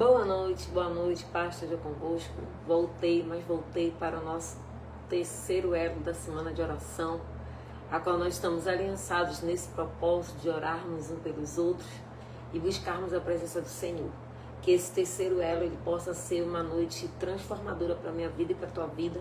Boa noite, paz esteja convosco. Voltei para o nosso terceiro elo da semana de oração, a qual nós estamos aliançados nesse propósito de orarmos uns pelos outros e buscarmos a presença do Senhor. Que esse terceiro elo ele possa ser uma noite transformadora para a minha vida e para a tua vida,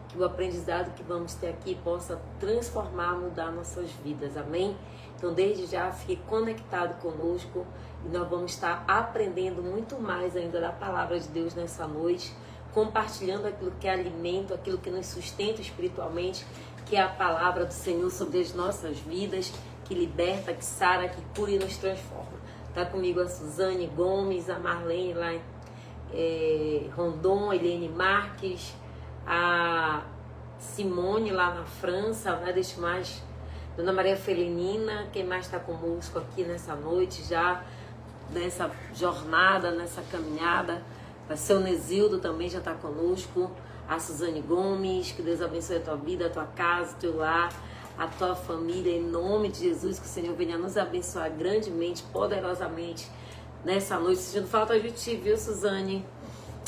que o aprendizado que vamos ter aqui possa transformar, mudar nossas vidas, amém? Então desde já fique conectado conosco e nós vamos estar aprendendo muito mais ainda da palavra de Deus nessa noite, compartilhando aquilo que é alimento, aquilo que nos sustenta espiritualmente, que é a palavra do Senhor sobre as nossas vidas, que liberta, que sara, que cura e nos transforma. Está comigo a Suzane Gomes, a Marlene lá em Rondon, a Helene Marques, a Simone lá na França, né? Deixa mais, Dona Maria Felinina, quem mais está conosco aqui nessa noite já, nessa jornada, nessa caminhada. A seu Nesildo também já está conosco, a Suzane Gomes, que Deus abençoe a tua vida, a tua casa, o teu lar, a tua família, em nome de Jesus, que o Senhor venha nos abençoar grandemente, poderosamente nessa noite. Sentindo falta de ti, viu, Suzane?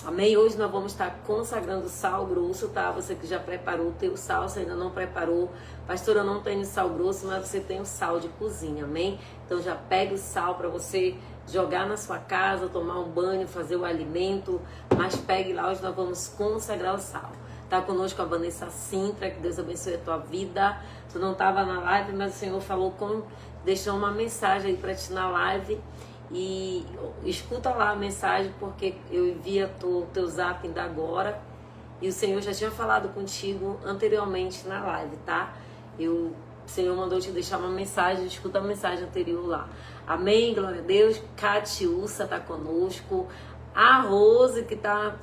Amém? Hoje nós vamos estar consagrando sal grosso, tá? Você que já preparou o teu sal, se ainda não preparou. Pastora, eu não tenho sal grosso, mas você tem o sal de cozinha, amém? Então já pega o sal para você jogar na sua casa, tomar um banho, fazer o alimento. Mas pegue lá, hoje nós vamos consagrar o sal. Tá conosco a Vanessa Sintra, que Deus abençoe a tua vida. Tu não estava na live, mas o Senhor falou deixou uma mensagem aí para ti na live. E escuta lá a mensagem, porque eu envia o teu zap ainda agora. E o Senhor já tinha falado contigo anteriormente na live, tá? O Senhor mandou te deixar uma mensagem, escuta a mensagem anterior lá. Amém, glória a Deus. Catiúça tá conosco. A Rose, que tá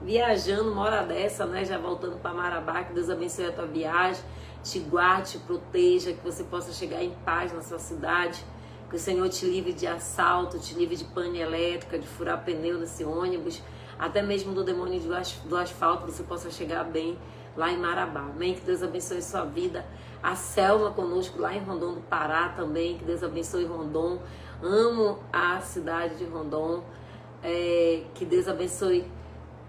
viajando uma hora dessa, né? Já voltando para Marabá, que Deus abençoe a tua viagem. Te guarde, te proteja, que você possa chegar em paz na sua cidade. Que o Senhor te livre de assalto, te livre de pane elétrica, de furar pneu nesse ônibus, até mesmo do demônio do asfalto, você possa chegar bem lá em Marabá. Amém? Que Deus abençoe a sua vida. A Selma conosco lá em Rondon do Pará também. Que Deus abençoe Rondon. Amo a cidade de Rondon. Que Deus abençoe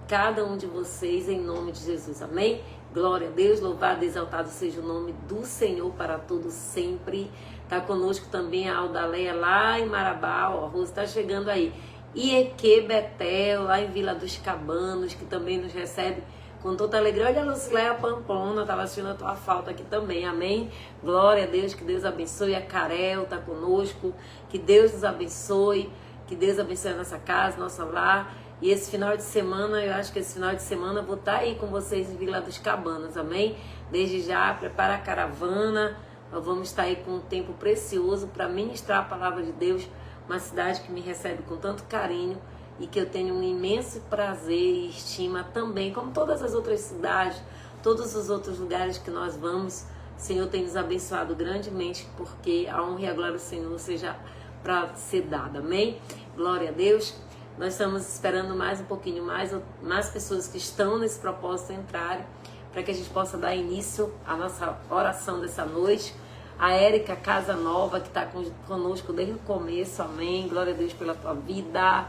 cada um de vocês em nome de Jesus. Amém? Glória a Deus, louvado e exaltado seja o nome do Senhor para todos sempre. Está conosco também a Aldaleia lá em Marabá, ó, a Rose está chegando aí. Ieque Betel, lá em Vila dos Cabanos, que também nos recebe com toda alegria. Olha a Lucileia Pamplona, estava assistindo a tua falta aqui também, amém? Glória a Deus, que Deus abençoe. A Carel está conosco, que Deus nos abençoe, que Deus abençoe a nossa casa, nosso lar. E esse final de semana, eu acho que esse final de semana eu vou estar aí com vocês em Vila dos Cabanos, amém? Desde já, prepara a caravana, nós vamos estar aí com um tempo precioso para ministrar a palavra de Deus, uma cidade que me recebe com tanto carinho e que eu tenho um imenso prazer e estima também, como todas as outras cidades, todos os outros lugares que nós vamos. O Senhor tem nos abençoado grandemente, porque a honra e a glória do Senhor seja para ser dada, amém? Glória a Deus. Nós estamos esperando mais um pouquinho mais pessoas que estão nesse propósito entrarem, para que a gente possa dar início à nossa oração dessa noite. A Érica Casa Nova, que está conosco desde o começo, amém. Glória a Deus pela tua vida.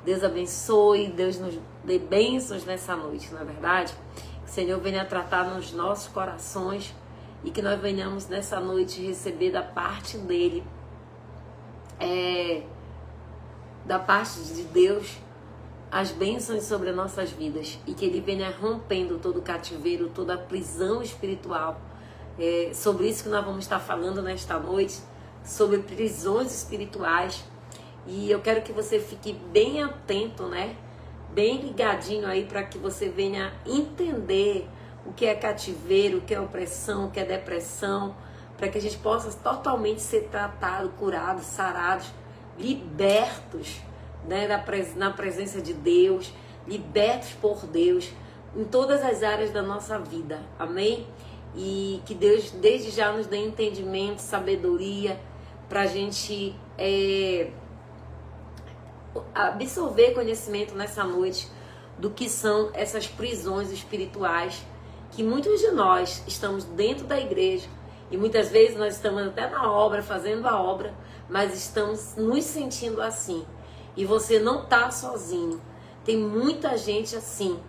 Deus abençoe, Deus nos dê bênçãos nessa noite, não é verdade? Que o Senhor venha tratar nos nossos corações e que nós venhamos nessa noite receber da parte dEle, da parte de Deus, as bênçãos sobre as nossas vidas e que Ele venha rompendo todo o cativeiro, toda a prisão espiritual. Sobre isso que nós vamos estar falando nesta noite, sobre prisões espirituais. E eu quero que você fique bem atento, né? Bem ligadinho aí, para que você venha entender o que é cativeiro, o que é opressão, o que é depressão, para que a gente possa totalmente ser tratado, curado, sarados, libertos, né, na presença de Deus, libertos por Deus em todas as áreas da nossa vida, amém? E que Deus desde já nos dê entendimento, sabedoria, para a gente absorver conhecimento nessa noite do que são essas prisões espirituais, que muitos de nós estamos dentro da igreja e muitas vezes nós estamos até na obra, fazendo a obra, mas estamos nos sentindo assim. E você não está sozinho. Tem muita gente assim,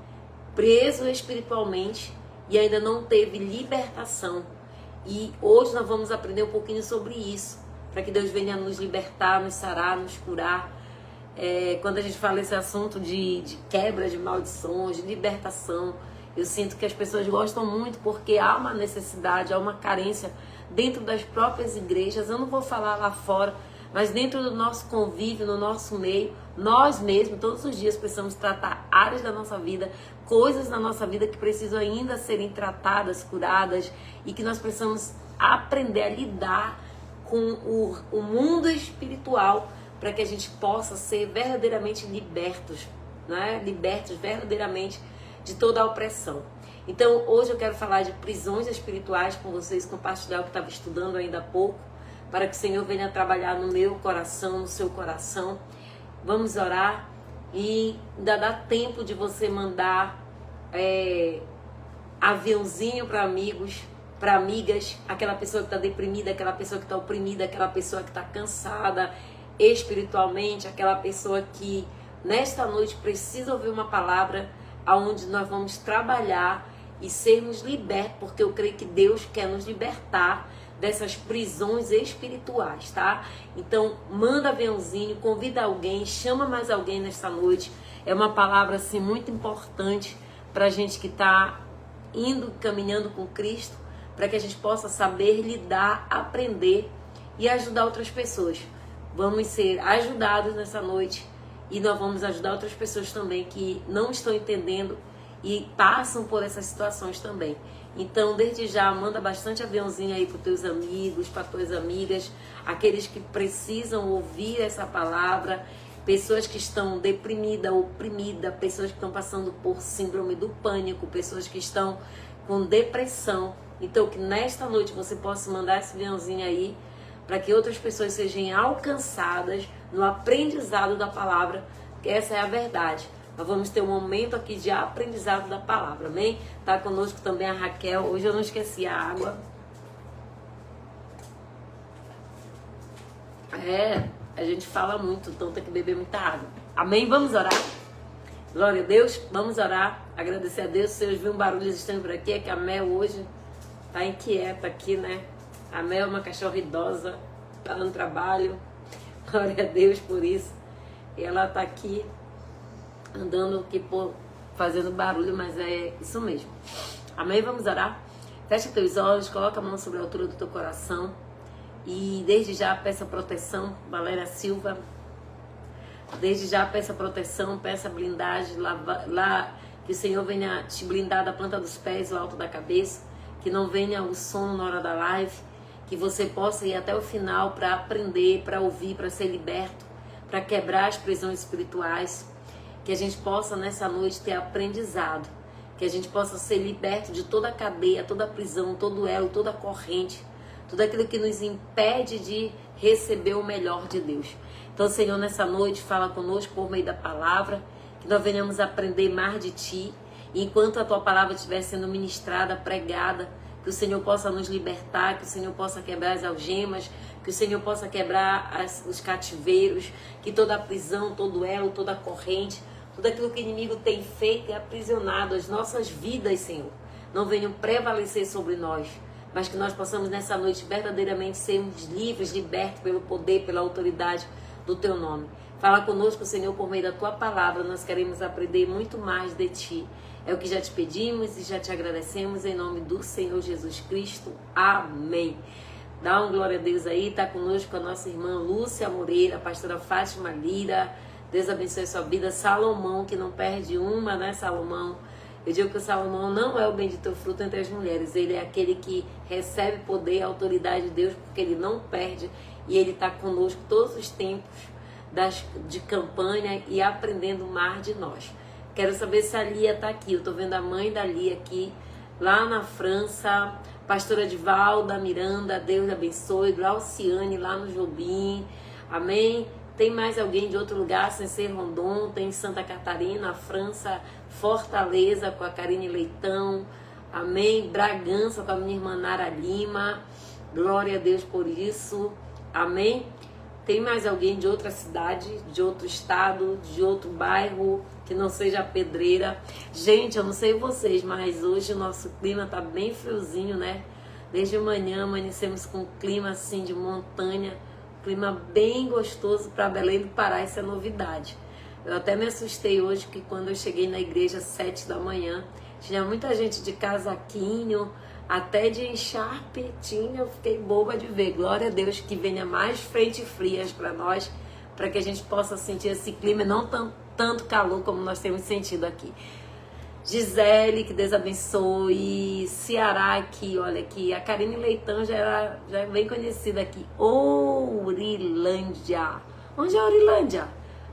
preso espiritualmente e ainda não teve libertação. E hoje nós vamos aprender um pouquinho sobre isso, para que Deus venha nos libertar, nos sarar, nos curar. Quando a gente fala esse assunto de quebra de maldições, de libertação, eu sinto que as pessoas gostam muito porque há uma necessidade, há uma carência dentro das próprias igrejas. Eu não vou falar lá fora, mas dentro do nosso convívio, no nosso meio, nós mesmos, todos os dias precisamos tratar áreas da nossa vida, coisas na nossa vida que precisam ainda serem tratadas, curadas, e que nós precisamos aprender a lidar com o mundo espiritual para que a gente possa ser verdadeiramente libertos, né? Libertos verdadeiramente de toda a opressão. Então, hoje eu quero falar de prisões espirituais com vocês, compartilhar o que estava estudando ainda há pouco, para que o Senhor venha trabalhar no meu coração, no seu coração. Vamos orar e ainda dá tempo de você mandar aviãozinho para amigos, para amigas, aquela pessoa que está deprimida, aquela pessoa que está oprimida, aquela pessoa que está cansada espiritualmente, aquela pessoa que nesta noite precisa ouvir uma palavra onde nós vamos trabalhar e sermos libertos, porque eu creio que Deus quer nos libertar dessas prisões espirituais, tá? Então, manda aviãozinho, convida alguém, chama mais alguém nesta noite. É uma palavra, assim, muito importante pra gente que tá indo, caminhando com Cristo, para que a gente possa saber lidar, aprender e ajudar outras pessoas. Vamos ser ajudados nessa noite e nós vamos ajudar outras pessoas também que não estão entendendo e passam por essas situações também. Então, desde já, manda bastante aviãozinho aí para os teus amigos, para tuas amigas, aqueles que precisam ouvir essa palavra, pessoas que estão deprimidas, oprimidas, pessoas que estão passando por síndrome do pânico, pessoas que estão com depressão. Então, que nesta noite você possa mandar esse aviãozinho aí, para que outras pessoas sejam alcançadas no aprendizado da palavra, porque essa é a verdade. Nós vamos ter um momento aqui de aprendizado da palavra, amém? Tá conosco também a Raquel. Hoje eu não esqueci a água. A gente fala muito, então tem que beber muita água. Amém? Vamos orar? Glória a Deus. Vamos orar. Agradecer a Deus. Vocês viram um barulho estranho por aqui? É que a Mel hoje tá inquieta aqui, né? A Mel é uma cachorra idosa, tá no trabalho. Glória a Deus por isso. E ela tá aqui andando aqui fazendo barulho, mas é isso mesmo. Amém? Vamos orar? Fecha teus olhos, coloca a mão sobre a altura do teu coração e desde já peça proteção, Valéria Silva. Desde já peça proteção, peça blindagem, lá que o Senhor venha te blindar da planta dos pés, do alto da cabeça, que não venha o sono na hora da live, que você possa ir até o final para aprender, para ouvir, para ser liberto, para quebrar as prisões espirituais. Que a gente possa nessa noite ter aprendizado, que a gente possa ser liberto de toda a cadeia, toda a prisão, todo elo, toda a corrente, tudo aquilo que nos impede de receber o melhor de Deus. Então, Senhor, nessa noite fala conosco por meio da palavra, que nós venhamos aprender mais de Ti, e enquanto a Tua palavra estiver sendo ministrada, pregada, que o Senhor possa nos libertar, que o Senhor possa quebrar as algemas, que o Senhor possa quebrar os cativeiros, que toda a prisão, todo elo, toda a corrente, tudo aquilo que o inimigo tem feito e aprisionado as nossas vidas, Senhor, não venham prevalecer sobre nós, mas que nós possamos nessa noite verdadeiramente sermos livres, libertos pelo poder, pela autoridade do Teu nome. Fala conosco, Senhor, por meio da Tua palavra, nós queremos aprender muito mais de Ti. É o que já te pedimos e já te agradecemos em nome do Senhor Jesus Cristo. Amém. Dá um glória a Deus aí, tá conosco a nossa irmã Lúcia Moreira, a pastora Fátima Lira. Deus abençoe sua vida. Salomão, que não perde uma, né, Salomão? Eu digo que o Salomão não é o bendito fruto entre as mulheres. Ele é aquele que recebe poder e autoridade de Deus, porque ele não perde. E ele está conosco todos os tempos de campanha e aprendendo mais de nós. Quero saber se a Lia está aqui. Eu estou vendo a mãe da Lia aqui, lá na França. Pastora Divalda Miranda, Deus abençoe. Glauciane, lá no Jobim. Amém? Tem mais alguém de outro lugar, sem ser Rondon? Tem Santa Catarina, França, Fortaleza, com a Karine Leitão. Amém? Bragança, com a minha irmã Nara Lima. Glória a Deus por isso. Amém? Tem mais alguém de outra cidade, de outro estado, de outro bairro, que não seja Pedreira? Gente, eu não sei vocês, mas hoje o nosso clima tá bem friozinho, né? Desde manhã amanhecemos com um clima assim de montanha, clima bem gostoso para Belém do Pará, isso é novidade. Eu até me assustei hoje que quando eu cheguei na igreja às 7 da manhã, tinha muita gente de casaquinho, até de encharpe tinha, eu fiquei boba de ver. Glória a Deus que venha mais frentes frias para nós, para que a gente possa sentir esse clima e não tanto calor como nós temos sentido aqui. Gisele, que Deus abençoe. Ceará aqui, olha aqui. A Karine Leitão já é bem conhecida aqui. Ourilândia. Onde é Ourilândia?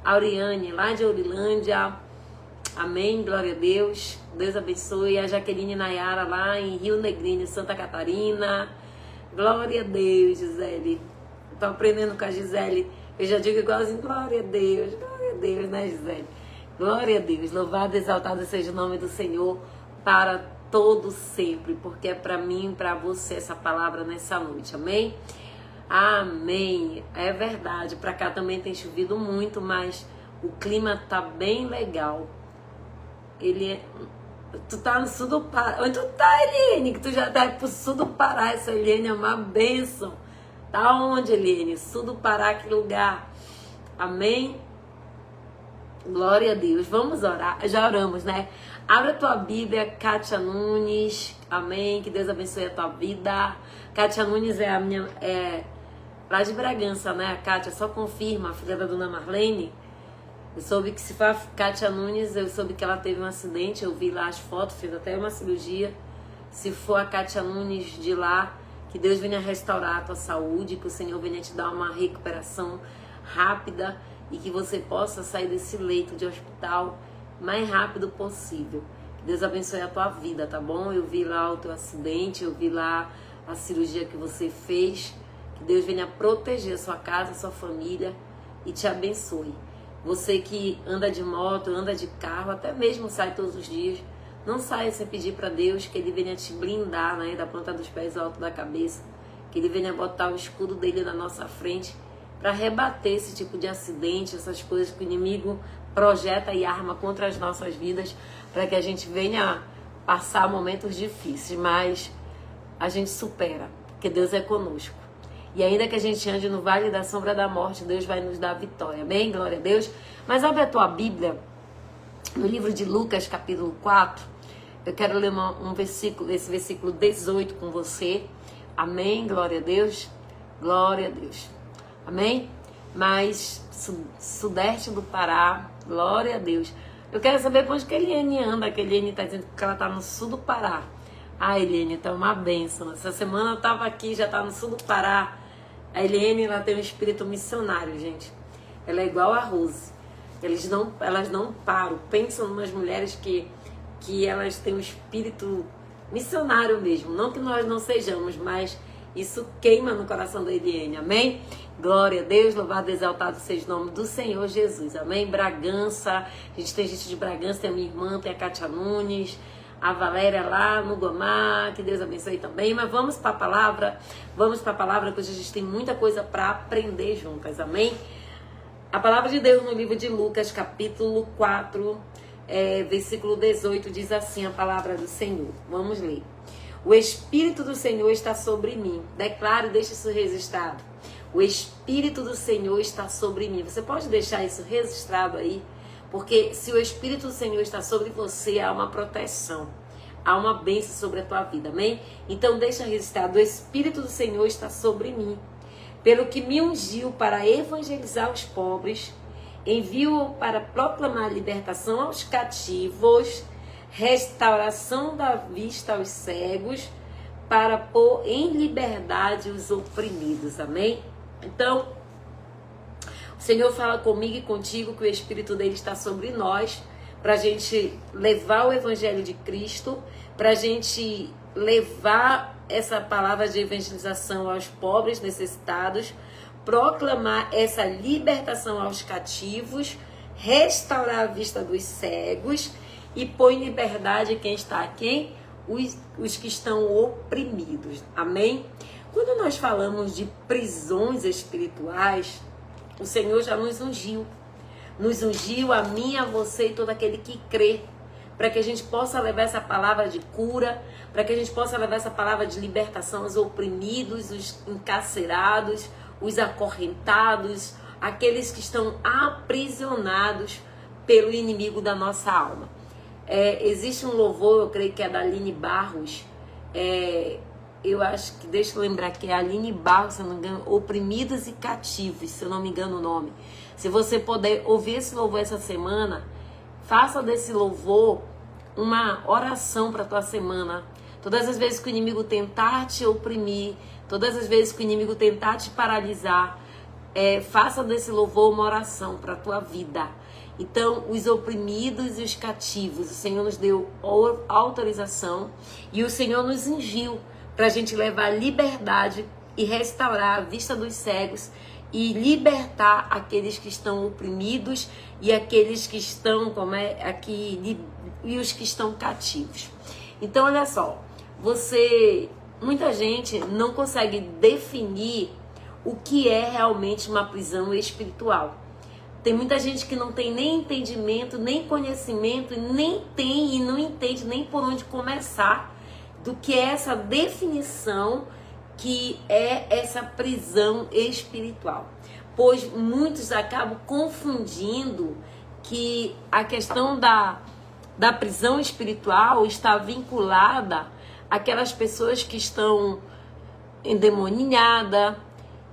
Auriane, lá de Ourilândia. Amém, glória a Deus. Deus abençoe. A Jaqueline Nayara lá em Rio Negrinho, Santa Catarina. Glória a Deus, Gisele. Estou aprendendo com a Gisele. Eu já digo igualzinho, glória a Deus, né, Gisele? Glória a Deus. Louvado e exaltado seja o nome do Senhor para todo sempre, porque é para mim e para você essa palavra nessa noite. Amém? Amém. É verdade. Para cá também tem chovido muito, mas o clima tá bem legal. Tu tá no sul do Pará. Onde tu tá, Eliane? Que tu já tá pro sul do Pará. Essa Eliane é uma bênção. Tá onde, Eliane? Sul do Pará, que lugar. Amém? Glória a Deus. Vamos orar. Já oramos, né? Abre a tua Bíblia, Kátia Nunes. Amém? Que Deus abençoe a tua vida. Kátia Nunes é a minha... lá de Bragança, né? A Kátia só confirma, a filha da dona Marlene. Eu soube que se for a Kátia Nunes, eu soube que ela teve um acidente, eu vi lá as fotos, fez até uma cirurgia. Se for a Kátia Nunes de lá, que Deus venha restaurar a tua saúde, que o Senhor venha te dar uma recuperação rápida e que você possa sair desse leito de hospital o mais rápido possível. Que Deus abençoe a tua vida, tá bom? Eu vi lá o teu acidente, eu vi lá a cirurgia que você fez. Que Deus venha proteger a sua casa, a sua família e te abençoe. Você que anda de moto, anda de carro, até mesmo sai todos os dias, não saia sem pedir para Deus que Ele venha te blindar, né, da ponta dos pés ao alto da cabeça, que Ele venha botar o escudo dele na nossa frente para rebater esse tipo de acidente, essas coisas que o inimigo projeta e arma contra as nossas vidas, para que a gente venha passar momentos difíceis, mas a gente supera, porque Deus é conosco. E ainda que a gente ande no vale da sombra da morte, Deus vai nos dar a vitória. Amém? Glória a Deus. Mas abre a tua Bíblia, no livro de Lucas, capítulo 4. Eu quero ler um versículo, esse versículo 18 com você. Amém? Glória a Deus. Glória a Deus. Amém? Mas, sudeste do Pará, glória a Deus. Eu quero saber por onde que a Eliane anda, que a Eliane está dizendo que ela está no sul do Pará. Ah, Eliane, tá uma bênção. Essa semana eu estava aqui, já está no sul do Pará. A Eliane, ela tem um espírito missionário, gente. Ela é igual a Rose. Elas não param. Pensam em umas mulheres que elas têm um espírito missionário mesmo. Não que nós não sejamos, mas isso queima no coração da Eliane. Amém? Glória a Deus, louvado e exaltado seja o nome do Senhor Jesus. Amém? Bragança. A gente tem gente de Bragança, tem a minha irmã, tem a Kátia Nunes, a Valéria lá no Gomar, que Deus abençoe também. Mas vamos para a palavra, que hoje a gente tem muita coisa para aprender juntas, amém? A palavra de Deus no livro de Lucas, capítulo 4, versículo 18, diz assim a palavra do Senhor. Vamos ler. O Espírito do Senhor está sobre mim. Declaro e deixe isso registrado. O Espírito do Senhor está sobre mim. Você pode deixar isso registrado aí? Porque se o Espírito do Senhor está sobre você, há uma proteção, há uma bênção sobre a tua vida, amém? Então deixa registrado, o Espírito do Senhor está sobre mim, pelo que me ungiu para evangelizar os pobres, envio-o para proclamar libertação aos cativos, restauração da vista aos cegos, para pôr em liberdade os oprimidos, amém? Então, o Senhor fala comigo e contigo que o Espírito dele está sobre nós, para a gente levar o Evangelho de Cristo, para a gente levar essa palavra de evangelização aos pobres necessitados, proclamar essa libertação aos cativos, restaurar a vista dos cegos e pôr em liberdade quem está aqui, os que estão oprimidos. Amém? Quando nós falamos de prisões espirituais, O Senhor já nos ungiu. Nos ungiu a mim, a você e todo aquele que crê. Para que a gente possa levar essa palavra de cura, para que a gente possa levar essa palavra de libertação aos oprimidos, os encarcerados, os acorrentados, aqueles que estão aprisionados pelo inimigo da nossa alma. Existe um louvor, eu creio que é da Aline Barros, eu acho que, deixa eu lembrar que é a Aline Barros, se eu não me engano, Oprimidos e Cativos, se eu não me engano o nome. Se você puder ouvir esse louvor essa semana, faça desse louvor uma oração para a tua semana. Todas as vezes que o inimigo tentar te oprimir, todas as vezes que o inimigo tentar te paralisar, faça desse louvor uma oração para a tua vida. Então, os oprimidos e os cativos, o Senhor nos deu autorização e o Senhor nos ungiu para a gente levar liberdade e restaurar a vista dos cegos e libertar aqueles que estão oprimidos e aqueles que estão, e os que estão cativos. Então, olha só, muita gente não consegue definir o que é realmente uma prisão espiritual. Tem muita gente que não tem nem entendimento, nem conhecimento, e não entende nem por onde começar do que é essa definição que é essa prisão espiritual. Pois muitos acabam confundindo que a questão da prisão espiritual está vinculada àquelas pessoas que estão endemoniadas,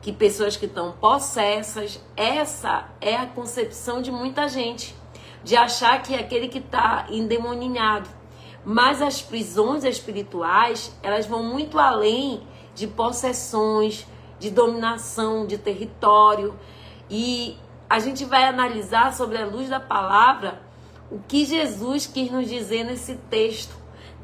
que pessoas que estão possessas. Essa é a concepção de muita gente, de achar que é aquele que está endemoninhado. Mas as prisões espirituais, elas vão muito além de possessões, de dominação de território. E a gente vai analisar sobre a luz da palavra o que Jesus quis nos dizer nesse texto,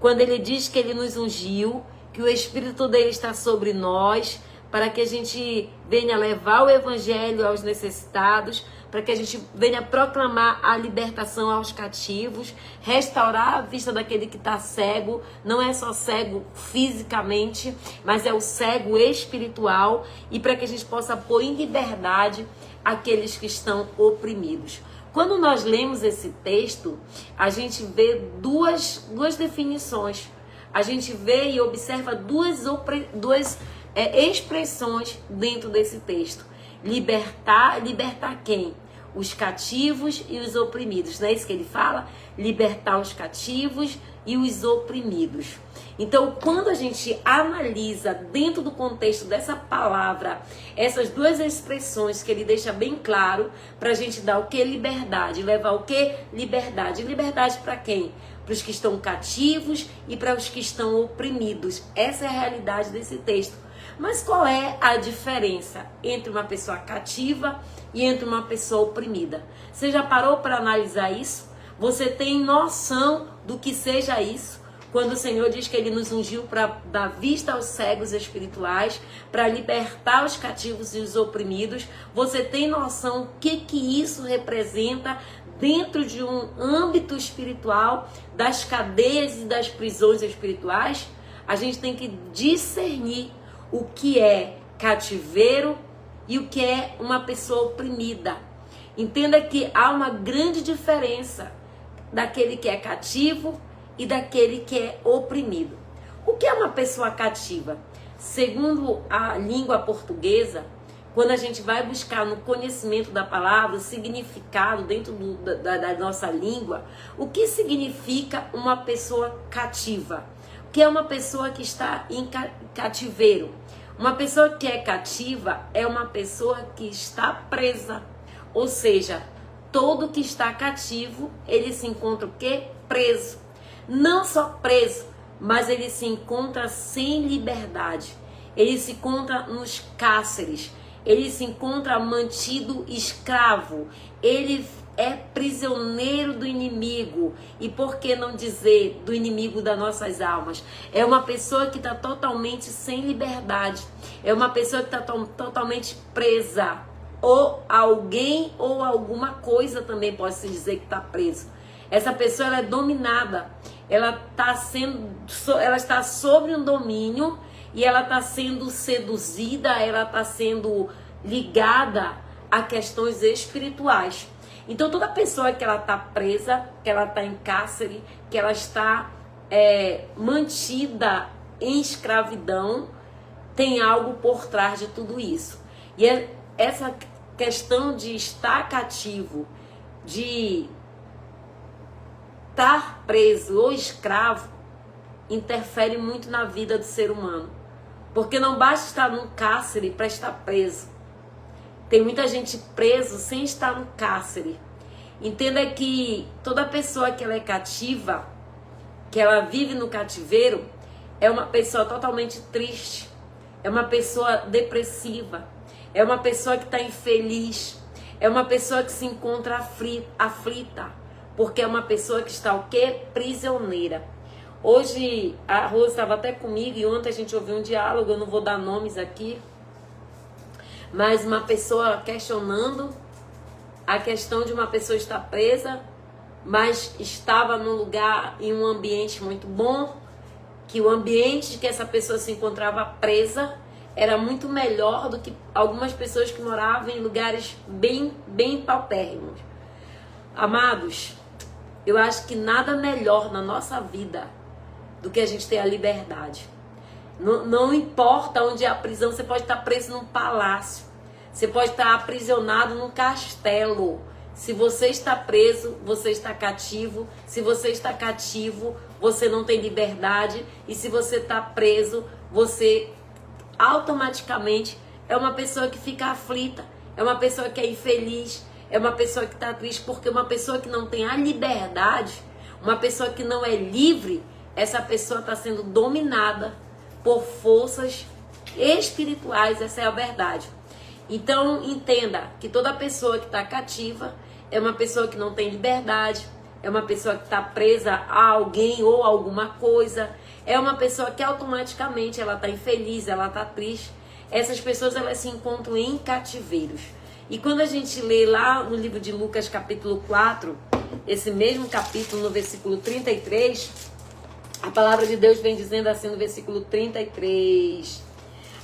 quando ele diz que ele nos ungiu, que o Espírito dele está sobre nós, para que a gente venha levar o evangelho aos necessitados, para que a gente venha proclamar a libertação aos cativos, restaurar a vista daquele que está cego. Não é só cego fisicamente, mas é o cego espiritual, e para que a gente possa pôr em liberdade aqueles que estão oprimidos. Quando nós lemos esse texto, a gente vê duas definições. A gente vê e observa duas expressões dentro desse texto. Libertar quem? Os cativos e os oprimidos. Não é isso que ele fala? Libertar os cativos e os oprimidos. Então, quando a gente analisa dentro do contexto dessa palavra, essas duas expressões que ele deixa bem claro, para a gente dar o que? Liberdade. Levar o que? Liberdade. Liberdade para quem? Para os que estão cativos e para os que estão oprimidos. Essa é a realidade desse texto. Mas qual é a diferença entre uma pessoa cativa e entre uma pessoa oprimida? Você já parou para analisar isso? Você tem noção do que seja isso? Quando o Senhor diz que ele nos ungiu para dar vista aos cegos espirituais, para libertar os cativos e os oprimidos, você tem noção o que isso representa dentro de um âmbito espiritual, das cadeias e das prisões espirituais? A gente tem que discernir o que é cativeiro e o que é uma pessoa oprimida. Entenda que há uma grande diferença daquele que é cativo e daquele que é oprimido. O que é uma pessoa cativa? Segundo a língua portuguesa, quando a gente vai buscar no conhecimento da palavra, o significado dentro da nossa língua, o que significa uma pessoa cativa? O que é uma pessoa que está em cativeiro? Uma pessoa que é cativa é uma pessoa que está presa. Ou seja, todo que está cativo, ele se encontra o quê? Preso. Não só preso, mas ele se encontra sem liberdade. Ele se encontra nos cárceres. Ele se encontra mantido escravo. Ele é prisioneiro do inimigo. E por que não dizer do inimigo das nossas almas? É uma pessoa que está totalmente sem liberdade. É uma pessoa que está totalmente presa. Ou alguém ou alguma coisa também pode se dizer que está preso. Essa pessoa ela é dominada. Ela está sobre um domínio e ela está sendo seduzida, ela está sendo ligada a questões espirituais. Então toda pessoa que ela está presa, que ela está em cárcere, que ela está mantida em escravidão, tem algo por trás de tudo isso. E essa questão de estar cativo, de estar preso ou escravo, interfere muito na vida do ser humano. Porque não basta estar num cárcere para estar preso. Tem muita gente preso sem estar no cárcere. Entenda que toda pessoa que ela é cativa, que ela vive no cativeiro, é uma pessoa totalmente triste, é uma pessoa depressiva, é uma pessoa que está infeliz, é uma pessoa que se encontra aflita, porque é uma pessoa que está o quê? Prisioneira. Hoje a Rose estava até comigo e ontem a gente ouviu um diálogo, eu não vou dar nomes aqui, mas uma pessoa questionando a questão de uma pessoa estar presa, mas estava num lugar, em um ambiente muito bom, que o ambiente que essa pessoa se encontrava presa era muito melhor do que algumas pessoas que moravam em lugares bem paupérrimos. Amados, eu acho que nada melhor na nossa vida do que a gente ter a liberdade. Não importa onde é a prisão, você pode estar preso num palácio, você pode estar aprisionado num castelo. Se você está preso, você está cativo. Se você está cativo, você não tem liberdade. E se você está preso, você automaticamente é uma pessoa que fica aflita, é uma pessoa que é infeliz, é uma pessoa que está triste, porque uma pessoa que não tem a liberdade, uma pessoa que não é livre, essa pessoa está sendo dominada por forças espirituais, essa é a verdade. Então entenda que toda pessoa que está cativa é uma pessoa que não tem liberdade, é uma pessoa que está presa a alguém ou a alguma coisa, é uma pessoa que automaticamente ela está infeliz, ela está triste. Essas pessoas elas se encontram em cativeiros. E quando a gente lê lá no livro de Lucas capítulo 4, esse mesmo capítulo no versículo 33, a palavra de Deus vem dizendo assim no versículo 33: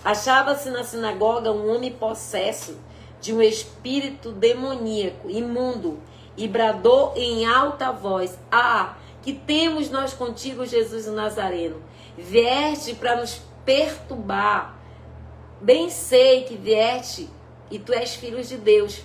achava-se na sinagoga um homem possesso de um espírito demoníaco, imundo, e bradou em alta voz: ah, que temos nós contigo, Jesus o Nazareno? Vieste para nos perturbar. Bem sei que vieste e tu és filho de Deus.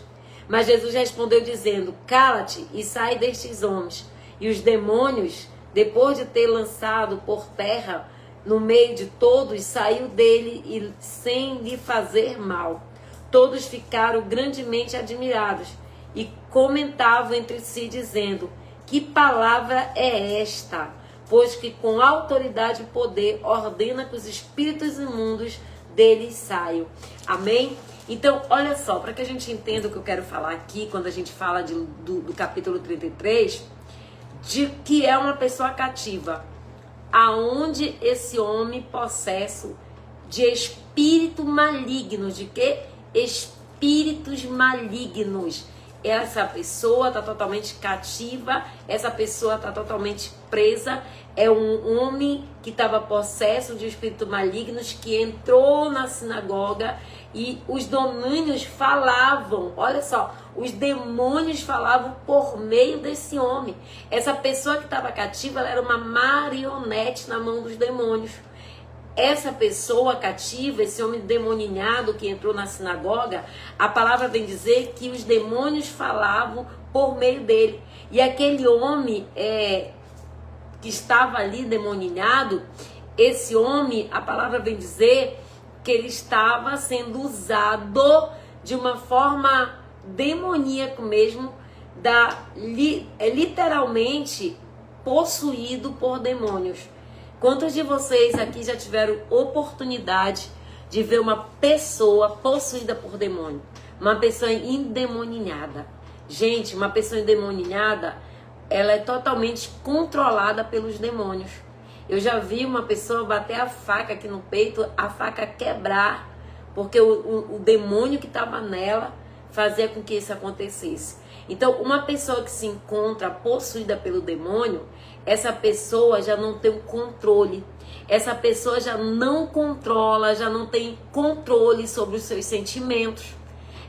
Mas Jesus respondeu dizendo: cala-te e sai destes homens. E os demônios, depois de ter lançado por terra no meio de todos, saiu dele e sem lhe fazer mal. Todos ficaram grandemente admirados e comentavam entre si, dizendo: que palavra é esta? Pois que com autoridade e poder ordena que os espíritos imundos deles saiam. Amém? Então, olha só, para que a gente entenda o que eu quero falar aqui, quando a gente fala do capítulo 33, de que é uma pessoa cativa, aonde esse homem possesso de espírito maligno, de quê? Espíritos malignos. Essa pessoa está totalmente cativa, essa pessoa está totalmente presa. É um homem que estava possesso de espíritos malignos, que entrou na sinagoga e os demônios falavam, olha só, os demônios falavam por meio desse homem. Essa pessoa que estava cativa, ela era uma marionete na mão dos demônios. Essa pessoa cativa, esse homem demoninhado que entrou na sinagoga, a palavra vem dizer que os demônios falavam por meio dele. E aquele homem que estava ali demoninhado, esse homem, a palavra vem dizer que ele estava sendo usado de uma forma demoníaca mesmo, literalmente possuído por demônios. Quantos de vocês aqui já tiveram oportunidade de ver uma pessoa possuída por demônio? Uma pessoa endemoninhada. Gente, uma pessoa endemoninhada, ela é totalmente controlada pelos demônios. Eu já vi uma pessoa bater a faca aqui no peito, a faca quebrar, porque o demônio que estava nela fazia com que isso acontecesse. Então, uma pessoa que se encontra possuída pelo demônio, essa pessoa já não tem o controle. Essa pessoa já não controla, já não tem controle sobre os seus sentimentos.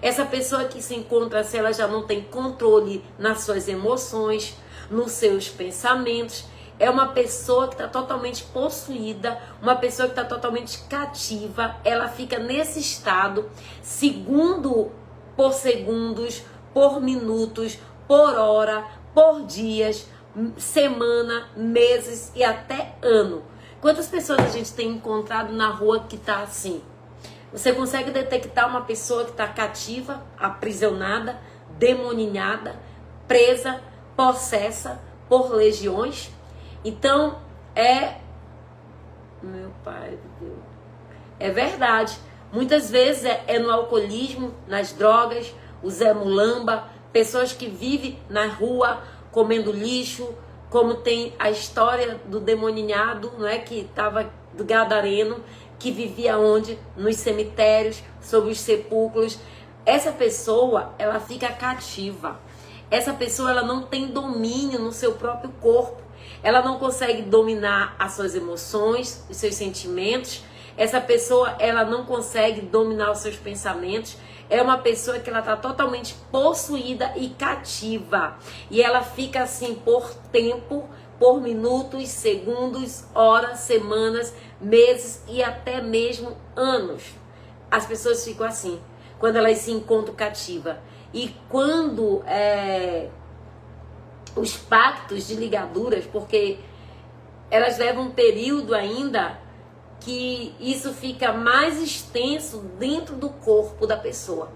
Essa pessoa que se encontra assim, ela já não tem controle nas suas emoções, nos seus pensamentos. É uma pessoa que está totalmente possuída, uma pessoa que está totalmente cativa. Ela fica nesse estado, segundo por segundos, por minutos, por hora, por dias, semana, meses e até ano. Quantas pessoas a gente tem encontrado na rua que está assim? Você consegue detectar uma pessoa que está cativa, aprisionada, demoninhada, presa, possessa por legiões? Então, meu pai de Deus, é verdade. Muitas vezes é no alcoolismo, nas drogas, o Zé Mulamba, pessoas que vivem na rua comendo lixo, como tem a história do demoninhado, não é, que estava do gadareno, que vivia onde? Nos cemitérios, sobre os sepulcros. Essa pessoa, ela fica cativa. Essa pessoa, ela não tem domínio no seu próprio corpo. Ela não consegue dominar as suas emoções, os seus sentimentos. Essa pessoa, ela não consegue dominar os seus pensamentos. É uma pessoa que ela está totalmente possuída e cativa. E ela fica assim por tempo, por minutos, segundos, horas, semanas, meses e até mesmo anos. As pessoas ficam assim, quando elas se encontram cativas. E quando os pactos de ligaduras, porque elas levam um período ainda que isso fica mais extenso dentro do corpo da pessoa.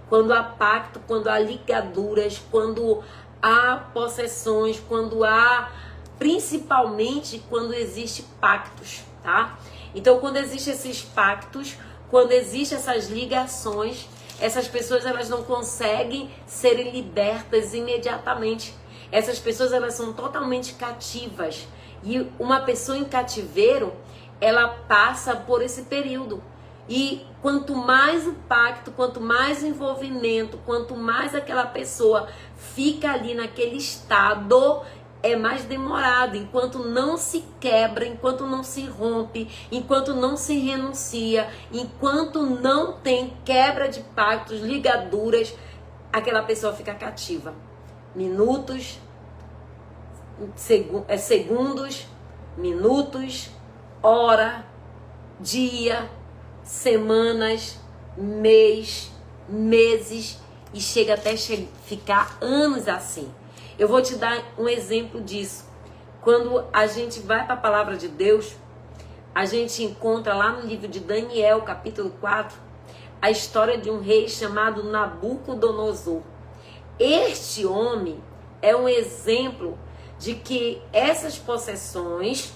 Quando há pacto, quando há ligaduras, quando há possessões, quando há, principalmente quando existe pactos, tá? Então, quando existem esses pactos, quando existem essas ligações, essas pessoas, elas não conseguem serem libertas imediatamente. Essas pessoas, elas são totalmente cativas. E uma pessoa em cativeiro, ela passa por esse período. E quanto mais o pacto, quanto mais o envolvimento, quanto mais aquela pessoa fica ali naquele estado, é mais demorado. Enquanto não se quebra, enquanto não se rompe, enquanto não se renuncia, enquanto não tem quebra de pactos, ligaduras, aquela pessoa fica cativa. Minutos, segundos, minutos, hora, dia, semanas, mês, meses e chega até ficar anos assim. Eu vou te dar um exemplo disso. Quando a gente vai para a palavra de Deus, a gente encontra lá no livro de Daniel, capítulo 4, a história de um rei chamado Nabucodonosor. Este homem é um exemplo de que essas possessões,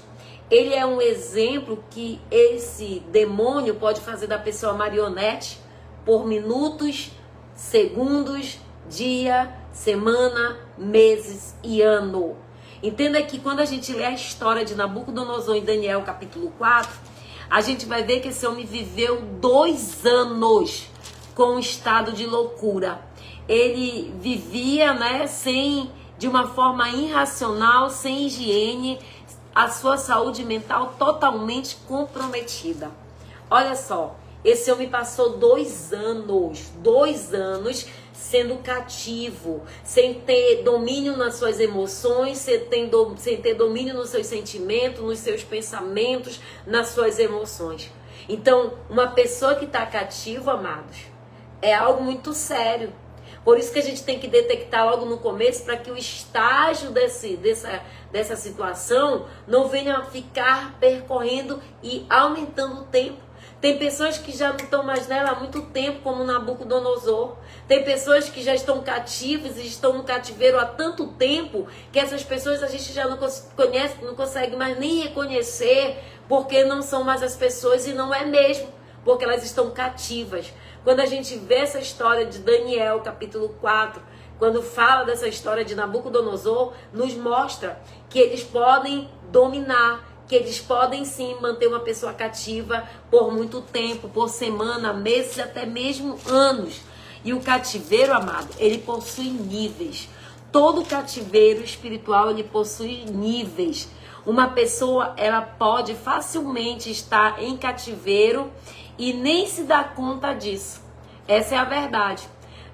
ele é um exemplo que esse demônio pode fazer da pessoa marionete por minutos, segundos, dia, semana, meses e ano. Entenda que quando a gente lê a história de Nabucodonosor em Daniel capítulo 4, a gente vai ver que esse homem viveu 2 anos com um estado de loucura. Ele vivia, de uma forma irracional, sem higiene, a sua saúde mental totalmente comprometida. Olha só, esse homem passou 2 anos sendo cativo, sem ter domínio nas suas emoções, sem ter domínio nos seus sentimentos, nos seus pensamentos, nas suas emoções. Então, uma pessoa que está cativa, amados, é algo muito sério. Por isso que a gente tem que detectar logo no começo, para que o estágio dessa situação não venha a ficar percorrendo e aumentando o tempo. Tem pessoas que já não estão mais nela há muito tempo, como Nabucodonosor. Tem pessoas que já estão cativas e estão no cativeiro há tanto tempo, que essas pessoas a gente já não conhece, não consegue mais nem reconhecer, porque não são mais as pessoas, e não é mesmo, porque elas estão cativas. Quando a gente vê essa história de Daniel, capítulo 4, quando fala dessa história de Nabucodonosor, nos mostra que eles podem dominar, que eles podem sim manter uma pessoa cativa por muito tempo, por semana, meses, até mesmo anos. E o cativeiro, amado, ele possui níveis. Todo cativeiro espiritual, ele possui níveis. Uma pessoa, ela pode facilmente estar em cativeiro e nem se dá conta disso. Essa é a verdade.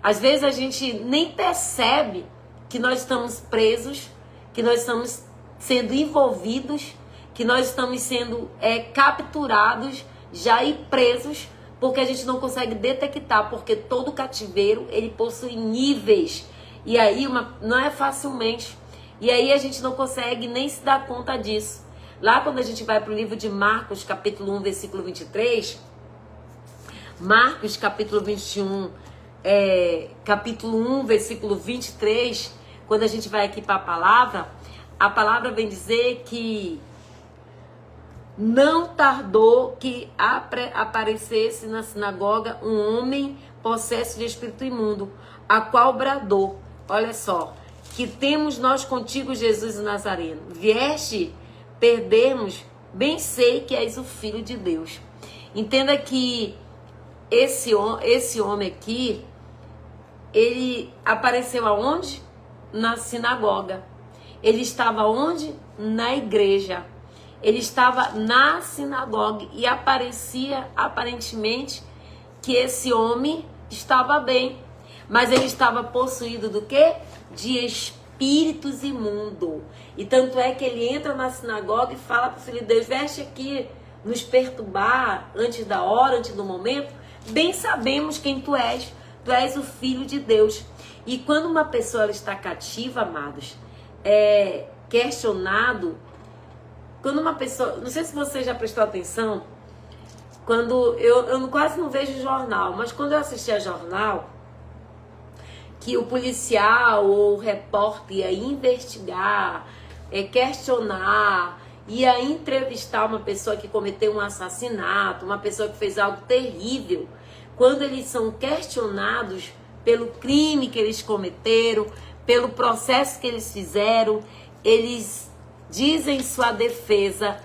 Às vezes a gente nem percebe que nós estamos presos, que nós estamos sendo envolvidos, que nós estamos sendo capturados, já e presos, porque a gente não consegue detectar, porque todo cativeiro, ele possui níveis, e aí não é facilmente, e aí a gente não consegue nem se dar conta disso. Lá quando a gente vai para o livro de Marcos, capítulo 1, versículo 23, Marcos, capítulo 21, capítulo 1, versículo 23, quando a gente vai aqui para a palavra vem dizer que não tardou que aparecesse na sinagoga um homem possesso de espírito imundo, a qual bradou, olha só, que temos nós contigo, Jesus o Nazareno, vieste perdermos, bem sei que és o Filho de Deus. Entenda que esse homem aqui, ele apareceu aonde? Na sinagoga. Ele estava onde? Na igreja. Ele estava na sinagoga e aparecia aparentemente que esse homem estava bem, mas ele estava possuído do quê? De espíritos imundos. E tanto é que ele entra na sinagoga e fala para o Filho de Deus: veste aqui nos perturbar antes da hora, antes do momento. Bem sabemos quem tu és o Filho de Deus. E quando uma pessoa ela está cativa, amados, questionado, quando uma pessoa, não sei se você já prestou atenção, quando eu quase não vejo jornal, mas quando eu assistia jornal, que o policial ou o repórter ia investigar, questionar, ia entrevistar uma pessoa que cometeu um assassinato, uma pessoa que fez algo terrível, quando eles são questionados pelo crime que eles cometeram, pelo processo que eles fizeram, eles dizem sua defesa,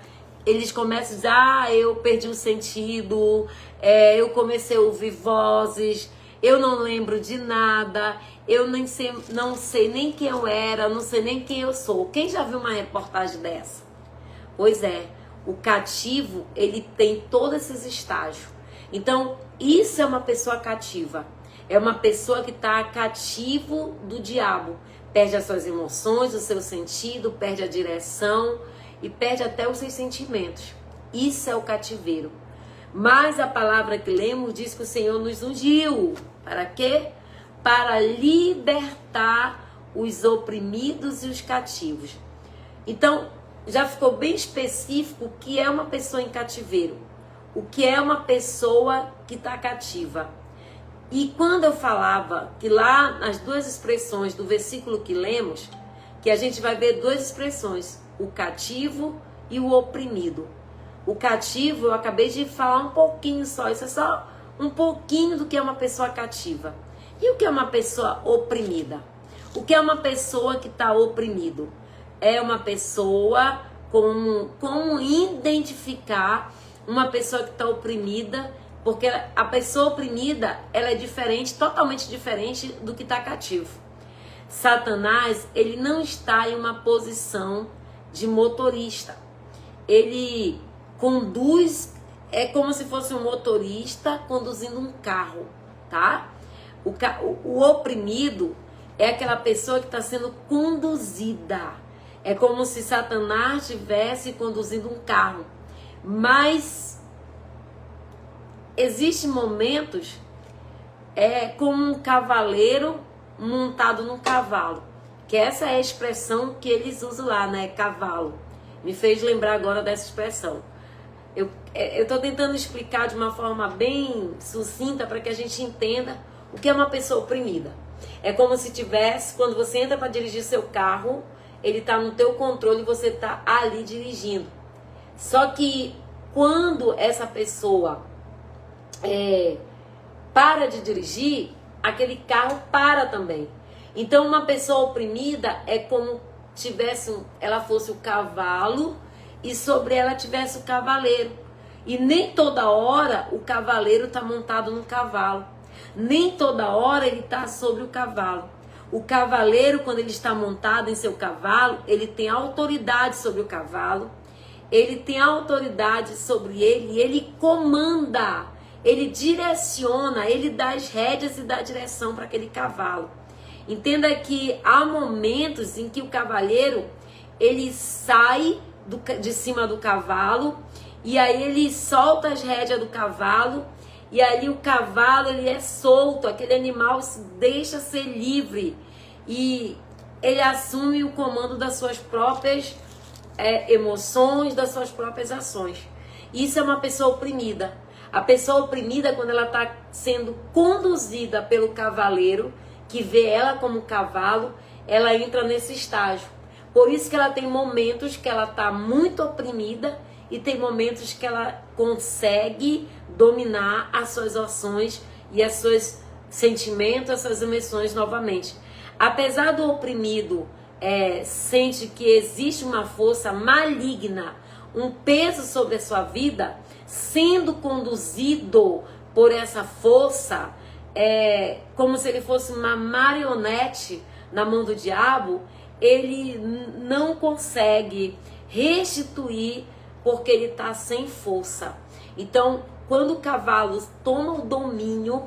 eles começam a dizer: eu perdi o sentido, eu comecei a ouvir vozes, eu não lembro de nada, eu não sei nem quem eu era, não sei nem quem eu sou. Quem já viu uma reportagem dessa? Pois é, o cativo, ele tem todos esses estágios. Então, isso é uma pessoa cativa. É uma pessoa que está cativo do diabo. Perde as suas emoções, o seu sentido, perde a direção e perde até os seus sentimentos. Isso é o cativeiro. Mas a palavra que lemos diz que o Senhor nos ungiu. Para quê? Para libertar os oprimidos e os cativos. Então, já ficou bem específico o que é uma pessoa em cativeiro. O que é uma pessoa que está cativa. E quando eu falava que lá nas duas expressões do versículo que lemos, que a gente vai ver duas expressões, o cativo e o oprimido. O cativo, eu acabei de falar um pouquinho só, isso é só um pouquinho do que é uma pessoa cativa. E o que é uma pessoa oprimida? O que é uma pessoa que está oprimido? É uma pessoa como identificar uma pessoa que está oprimida, porque a pessoa oprimida, ela é diferente, totalmente diferente do que está cativo. Satanás, ele não está em uma posição de motorista. Ele conduz, é como se fosse um motorista conduzindo um carro, tá? O oprimido é aquela pessoa que está sendo conduzida. É como se Satanás estivesse conduzindo um carro. Mas existem momentos como um cavaleiro montado num cavalo. Que essa é a expressão que eles usam lá, né? Cavalo. Me fez lembrar agora dessa expressão. Eu estou tentando explicar de uma forma bem sucinta para que a gente entenda o que é uma pessoa oprimida. É como se tivesse, quando você entra para dirigir seu carro, ele está no teu controle e você está ali dirigindo. Só que quando essa pessoa para de dirigir, aquele carro para também. Então uma pessoa oprimida é como ela fosse o cavalo e sobre ela tivesse o cavaleiro. E nem toda hora o cavaleiro está montado no cavalo. Nem toda hora ele está sobre o cavalo. O cavaleiro, quando ele está montado em seu cavalo, ele tem autoridade sobre o cavalo. Ele tem autoridade sobre ele e ele comanda. ele direciona, ele dá as rédeas e dá a direção para aquele cavalo. Entenda que há momentos em que o cavaleiro, ele sai de cima do cavalo, e aí ele solta as rédeas do cavalo, e ali o cavalo, ele é solto, aquele animal se deixa ser livre, e ele assume o comando das suas próprias emoções, das suas próprias ações. Isso é uma pessoa oprimida. A pessoa oprimida, quando ela está sendo conduzida pelo cavaleiro, que vê ela como cavalo, ela entra nesse estágio. Por isso que ela tem momentos que ela está muito oprimida e tem momentos que ela consegue dominar as suas ações e os seus sentimentos, as suas emoções novamente. Apesar do oprimido sente que existe uma força maligna, um peso sobre a sua vida, sendo conduzido por essa força, como se ele fosse uma marionete na mão do diabo, ele não consegue restituir porque ele está sem força. Então, quando o cavalo toma o domínio,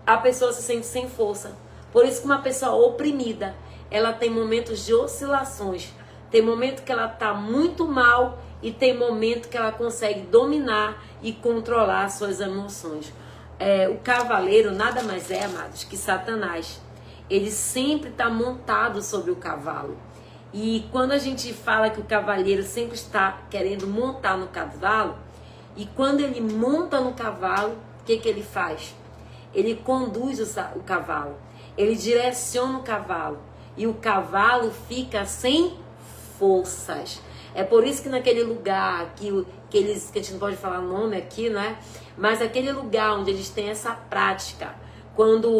a pessoa se sente sem força. Por isso que uma pessoa oprimida, ela tem momentos de oscilações. Tem momento que ela está muito mal e tem momento que ela consegue dominar e controlar as suas emoções. O cavaleiro nada mais é, amados, que Satanás. Ele sempre está montado sobre o cavalo. E quando a gente fala que o cavaleiro sempre está querendo montar no cavalo, e quando ele monta no cavalo, o que ele faz? Ele conduz o cavalo, ele direciona o cavalo, e o cavalo fica sem forças. É por isso que naquele lugar que a gente não pode falar nome aqui, né? Mas aquele lugar onde eles têm essa prática, quando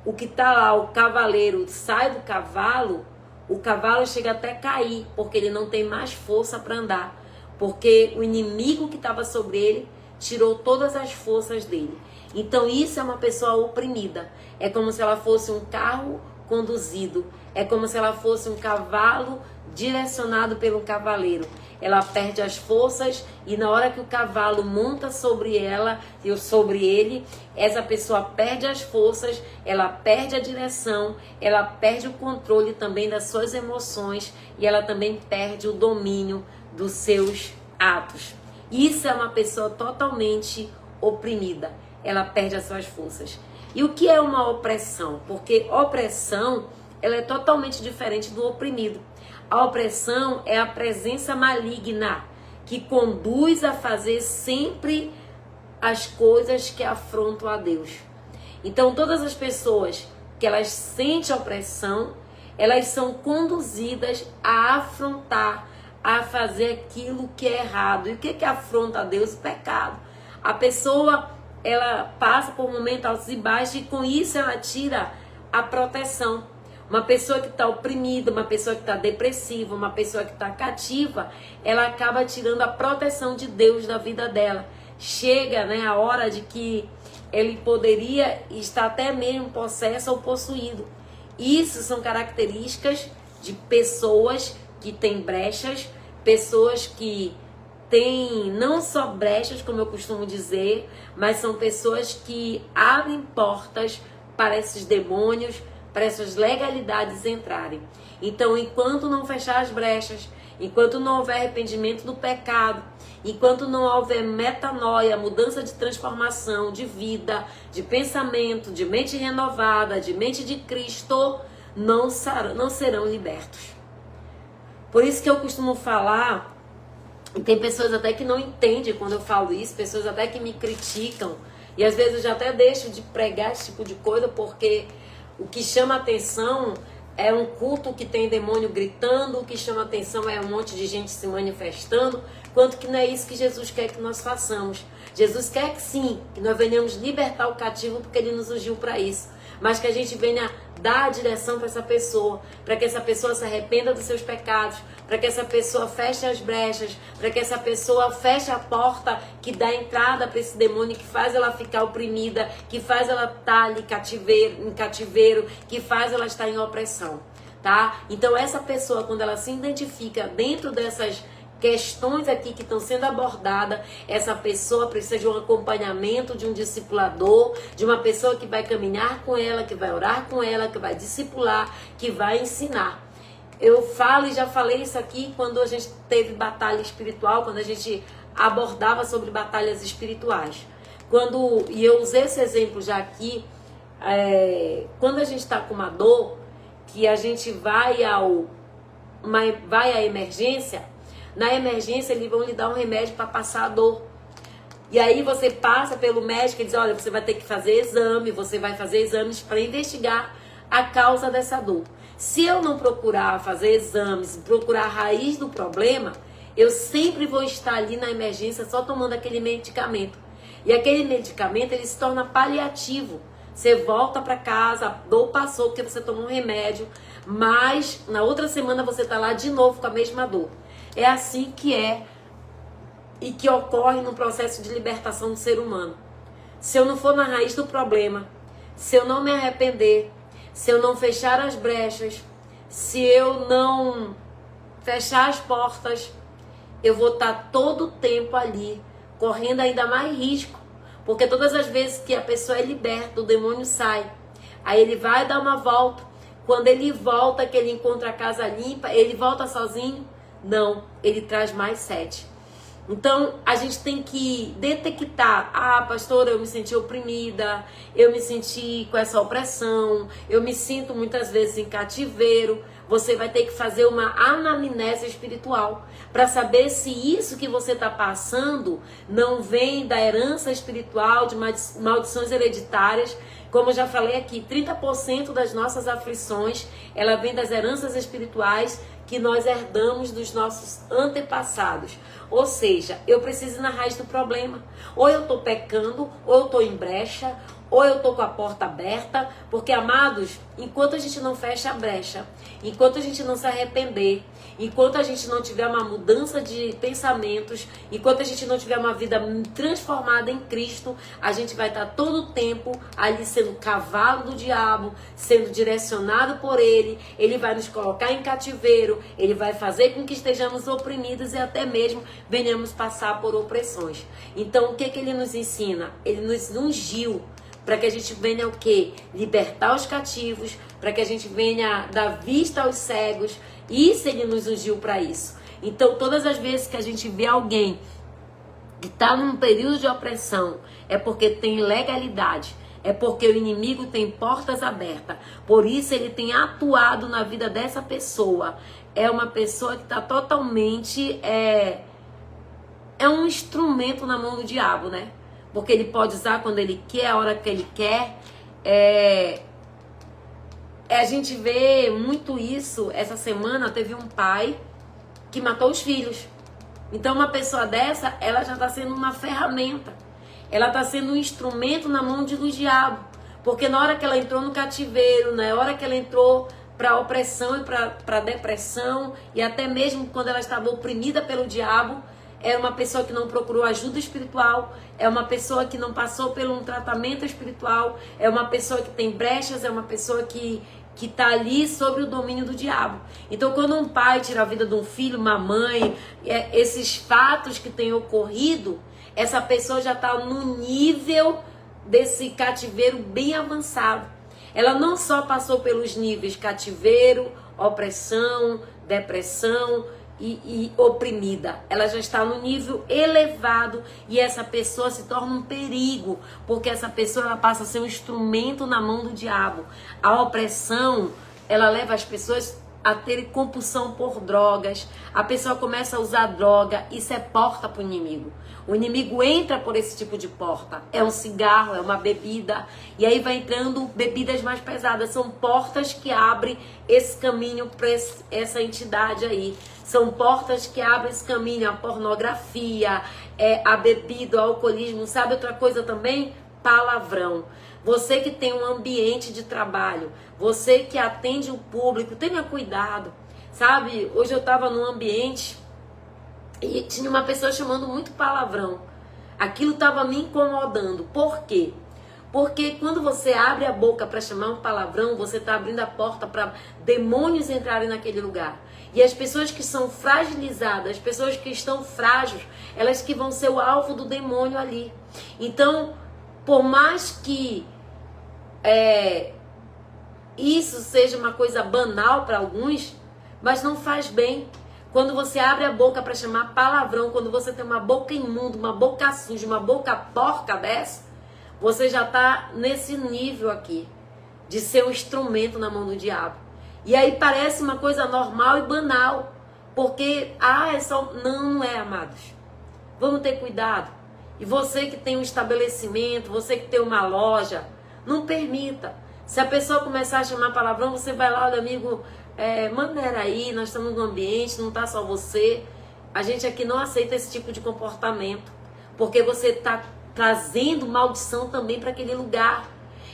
o que está lá, o cavaleiro, sai do cavalo, o cavalo chega até a cair, porque ele não tem mais força para andar. Porque o inimigo que estava sobre ele tirou todas as forças dele. Então isso é uma pessoa oprimida. É como se ela fosse um carro conduzido. É como se ela fosse um cavalo direcionado pelo cavaleiro. Ela perde as forças e na hora que o cavalo monta sobre ela e sobre ele, essa pessoa perde as forças, ela perde a direção, ela perde o controle também das suas emoções e ela também perde o domínio dos seus atos. Isso é uma pessoa totalmente oprimida. Ela perde as suas forças. E o que é uma opressão? Porque opressão, ela é totalmente diferente do oprimido. A opressão é a presença maligna que conduz a fazer sempre as coisas que afrontam a Deus. Então, todas as pessoas que elas sentem opressão, elas são conduzidas a afrontar, a fazer aquilo que é errado. E o que afronta a Deus? O pecado. A pessoa, ela passa por momentos altos e baixos e com isso ela tira a proteção. Uma pessoa que está oprimida, uma pessoa que está depressiva, uma pessoa que está cativa, ela acaba tirando a proteção de Deus da vida dela. Chega, a hora de que ele poderia estar até mesmo possesso ou possuído. Isso são características de pessoas que têm brechas, pessoas que têm não só brechas, como eu costumo dizer, mas são pessoas que abrem portas para esses demônios, para essas legalidades entrarem. Então, enquanto não fechar as brechas, enquanto não houver arrependimento do pecado, enquanto não houver metanoia, mudança de transformação, de vida, de pensamento, de mente renovada, de mente de Cristo, não serão libertos. Por isso que eu costumo falar, e tem pessoas até que não entendem quando eu falo isso, pessoas até que me criticam, e às vezes eu já até deixo de pregar esse tipo de coisa, porque o que chama atenção é um culto que tem demônio gritando, o que chama atenção é um monte de gente se manifestando, quanto que não é isso que Jesus quer que nós façamos. Jesus quer que sim, que nós venhamos libertar o cativo, porque ele nos ungiu para isso. Mas que a gente venha dar a direção para essa pessoa, para que essa pessoa se arrependa dos seus pecados, para que essa pessoa feche as brechas, para que essa pessoa feche a porta que dá entrada para esse demônio, que faz ela ficar oprimida, que faz ela estar ali em cativeiro, que faz ela estar em opressão, tá? Então essa pessoa, quando ela se identifica dentro dessas questões aqui que estão sendo abordadas, essa pessoa precisa de um acompanhamento, de um discipulador, de uma pessoa que vai caminhar com ela, que vai orar com ela, que vai discipular, que vai ensinar. Eu falo e já falei isso aqui quando a gente teve batalha espiritual, quando a gente abordava sobre batalhas espirituais. E eu usei esse exemplo já aqui, quando a gente está com uma dor, que a gente vai à emergência, na emergência eles vão lhe dar um remédio para passar a dor. E aí você passa pelo médico e diz, olha, você vai ter que fazer exame, você vai fazer exames para investigar a causa dessa dor. Se eu não procurar fazer exames, procurar a raiz do problema, eu sempre vou estar ali na emergência só tomando aquele medicamento. E aquele medicamento, ele se torna paliativo. Você volta para casa, a dor passou porque você tomou um remédio, mas na outra semana você está lá de novo com a mesma dor. É assim que é e que ocorre no processo de libertação do ser humano. Se eu não for na raiz do problema, se eu não me arrepender, se eu não fechar as brechas, se eu não fechar as portas, eu vou estar todo o tempo ali, correndo ainda mais risco. Porque todas as vezes que a pessoa é liberta, o demônio sai. Aí ele vai dar uma volta. Quando ele volta, que ele encontra a casa limpa, ele volta sozinho? Não, ele traz mais 7. Então, a gente tem que detectar, pastora, eu me senti oprimida, eu me senti com essa opressão, eu me sinto muitas vezes em cativeiro. Você vai ter que fazer uma anamnese espiritual para saber se isso que você está passando não vem da herança espiritual, de maldições hereditárias. Como eu já falei aqui, 30% das nossas aflições, ela vem das heranças espirituais que nós herdamos dos nossos antepassados. Ou seja, eu preciso ir na raiz do problema. Ou eu estou pecando, ou eu estou em brecha, ou eu estou com a porta aberta. Porque, amados, enquanto a gente não fecha a brecha, enquanto a gente não se arrepender, enquanto a gente não tiver uma mudança de pensamentos, enquanto a gente não tiver uma vida transformada em Cristo, a gente vai estar todo o tempo ali sendo cavalo do diabo, sendo direcionado por ele. Ele vai nos colocar em cativeiro, ele vai fazer com que estejamos oprimidos e até mesmo venhamos passar por opressões. Então, o que ele nos ensina? Ele nos ungiu para que a gente venha o quê? Libertar os cativos, para que a gente venha dar vista aos cegos. Isso ele nos ungiu para isso. Então, todas as vezes que a gente vê alguém que está num período de opressão, é porque tem legalidade, é porque o inimigo tem portas abertas. Por isso ele tem atuado na vida dessa pessoa. É uma pessoa que está totalmente... É um instrumento na mão do diabo, né? Porque ele pode usar quando ele quer, a hora que ele quer. A gente vê muito isso. Essa semana teve um pai que matou os filhos. Então uma pessoa dessa, ela já está sendo uma ferramenta. Ela está sendo um instrumento na mão do diabo. Porque na hora que ela entrou no cativeiro, na hora que ela entrou para a opressão e para a depressão, e até mesmo quando ela estava oprimida pelo diabo, é uma pessoa que não procurou ajuda espiritual, é uma pessoa que não passou por um tratamento espiritual, é uma pessoa que tem brechas, é uma pessoa que está ali sobre o domínio do diabo. Então, quando um pai tira a vida de um filho, uma mãe, esses fatos que têm ocorrido, essa pessoa já está no nível desse cativeiro bem avançado. Ela não só passou pelos níveis cativeiro, opressão, depressão, e oprimida, ela já está no nível elevado e essa pessoa se torna um perigo, porque essa pessoa ela passa a ser um instrumento na mão do diabo. A opressão, ela leva as pessoas a terem compulsão por drogas, a pessoa começa a usar droga, isso é porta para o inimigo. O inimigo entra por esse tipo de porta, é um cigarro, é uma bebida, e aí vai entrando bebidas mais pesadas, são portas que abrem esse caminho para essa entidade aí. São portas que abrem esse caminho, a pornografia, a bebida, o alcoolismo. Sabe outra coisa também? Palavrão. Você que tem um ambiente de trabalho, você que atende o público, tenha cuidado. Sabe, hoje eu estava num ambiente e tinha uma pessoa chamando muito palavrão. Aquilo estava me incomodando. Por quê? Porque quando você abre a boca para chamar um palavrão, você está abrindo a porta para demônios entrarem naquele lugar. E as pessoas que são fragilizadas, as pessoas que estão frágeis, elas que vão ser o alvo do demônio ali. Então, por mais que isso seja uma coisa banal para alguns, mas não faz bem. Quando você abre a boca para chamar palavrão, quando você tem uma boca imunda, uma boca suja, uma boca porca dessa, você já está nesse nível aqui de ser um instrumento na mão do diabo. E aí parece uma coisa normal e banal, porque, é só... Não é, amados. Vamos ter cuidado. E você que tem um estabelecimento, você que tem uma loja, não permita. Se a pessoa começar a chamar palavrão, você vai lá, olha, amigo, maneira aí, nós estamos no ambiente, não está só você. A gente aqui não aceita esse tipo de comportamento, porque você está trazendo maldição também para aquele lugar.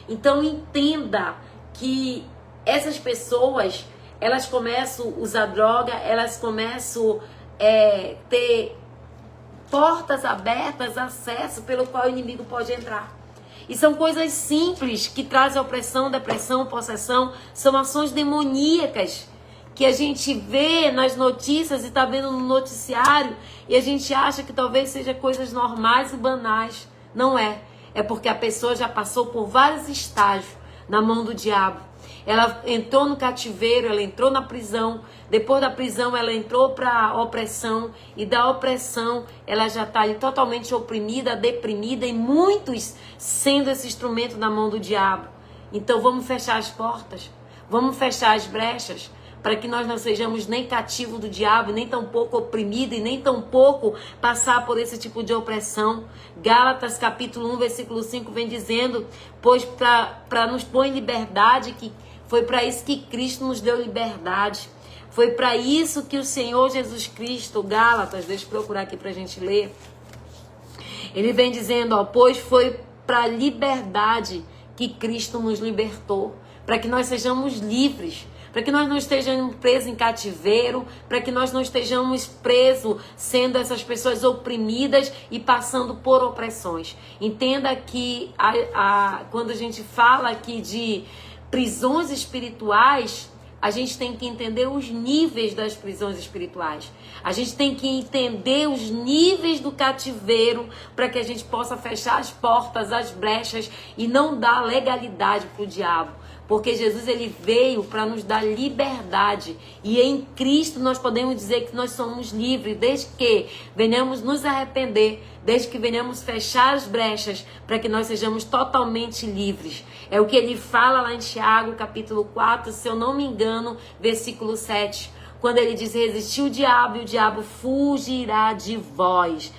Então entenda que essas pessoas, elas começam a usar droga, elas começam a ter portas abertas, acesso pelo qual o inimigo pode entrar. E são coisas simples que trazem opressão, depressão, possessão, são ações demoníacas que a gente vê nas notícias e está vendo no noticiário e a gente acha que talvez seja coisas normais e banais. Não é. É porque a pessoa já passou por vários estágios na mão do diabo. Ela entrou no cativeiro, ela entrou na prisão. Depois da prisão, ela entrou para a opressão. E da opressão, ela já está totalmente oprimida, deprimida. E muitos sendo esse instrumento na mão do diabo. Então, vamos fechar as portas. Vamos fechar as brechas. Para que nós não sejamos nem cativos do diabo, nem tampouco oprimidos e nem tampouco passar por esse tipo de opressão. Gálatas capítulo 1, versículo 5 vem dizendo, pois para nos pôr em liberdade, que foi para isso que Cristo nos deu liberdade. Foi para isso que o Senhor Jesus Cristo, Gálatas, deixa eu procurar aqui para a gente ler. Ele vem dizendo, pois foi para a liberdade que Cristo nos libertou, para que nós sejamos livres. Para que nós não estejamos presos em cativeiro, para que nós não estejamos presos sendo essas pessoas oprimidas e passando por opressões. Entenda que quando a gente fala aqui de prisões espirituais, a gente tem que entender os níveis das prisões espirituais. A gente tem que entender os níveis do cativeiro para que a gente possa fechar as portas, as brechas e não dar legalidade para o diabo. Porque Jesus ele veio para nos dar liberdade. E em Cristo nós podemos dizer que nós somos livres, desde que venhamos nos arrepender, desde que venhamos fechar as brechas, para que nós sejamos totalmente livres. É o que ele fala lá em Tiago, capítulo 4, se eu não me engano, versículo 7. Quando ele diz, resistir o diabo e o diabo fugirá de vós.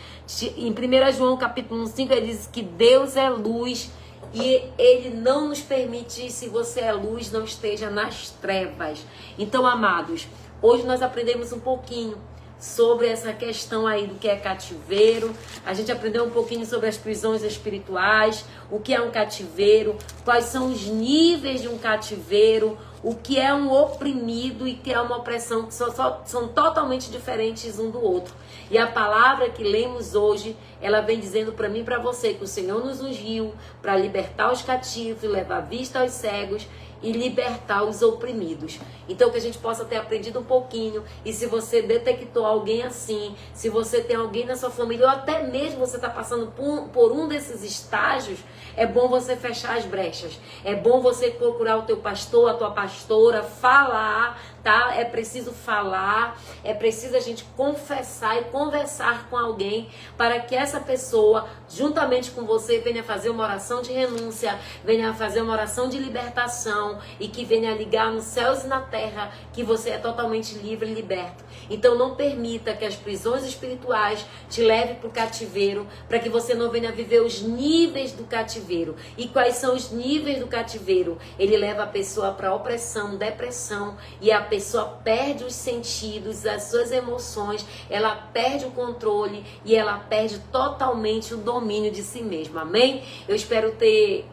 Em 1 João, capítulo 5, ele diz que Deus é luz. E ele não nos permite, se você é luz, não esteja nas trevas. Então, amados, hoje nós aprendemos um pouquinho sobre essa questão aí do que é cativeiro. A gente aprendeu um pouquinho sobre as prisões espirituais, o que é um cativeiro, quais são os níveis de um cativeiro, o que é um oprimido e que é uma opressão, que são totalmente diferentes um do outro. E a palavra que lemos hoje, ela vem dizendo para mim e para você que o Senhor nos ungiu para libertar os cativos, levar vista aos cegos e libertar os oprimidos. Então que a gente possa ter aprendido um pouquinho. E se você detectou alguém assim, se você tem alguém na sua família, ou até mesmo você está passando por um desses estágios, é bom você fechar as brechas. É bom você procurar o teu pastor, a tua pastora, falar, tá? É preciso falar, é preciso a gente confessar e conversar com alguém para que essa pessoa, juntamente com você, venha fazer uma oração de renúncia, venha fazer uma oração de libertação e que venha ligar nos céus e na terra que você é totalmente livre e liberto. Então não permita que as prisões espirituais te levem para o cativeiro, para que você não venha viver os níveis do cativeiro. E quais são os níveis do cativeiro? Ele leva a pessoa para opressão, depressão, e a pessoa perde os sentidos, as suas emoções, ela perde o controle e ela perde totalmente o domínio de si mesma. Amém? Eu espero ter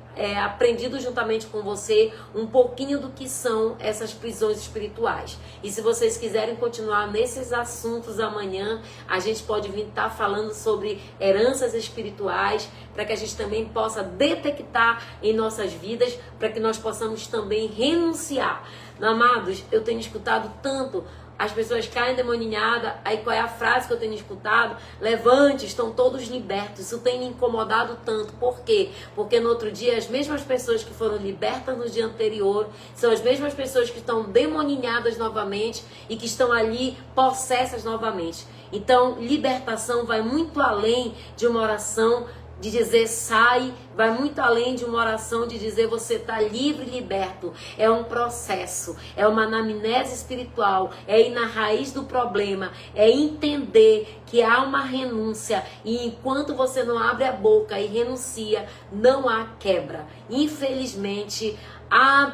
aprendido juntamente com você um pouquinho do que são essas prisões espirituais. E se vocês quiserem continuar nesses assuntos amanhã, a gente pode vir estar falando sobre heranças espirituais, para que a gente também possa detectar em nossas vidas, para que nós possamos também renunciar. Amados, eu tenho escutado tanto as pessoas caem demoninhadas, aí qual é a frase que eu tenho escutado? Levante, estão todos libertos. Isso tem me incomodado tanto. Por quê? Porque no outro dia, as mesmas pessoas que foram libertas no dia anterior, são as mesmas pessoas que estão demoninhadas novamente e que estão ali possessas novamente. Então, libertação vai muito além de uma oração de dizer sai, vai muito além de uma oração de dizer você está livre e liberto. É um processo, é uma anamnese espiritual, é ir na raiz do problema, é entender que há uma renúncia e enquanto você não abre a boca e renuncia, não há quebra. Infelizmente,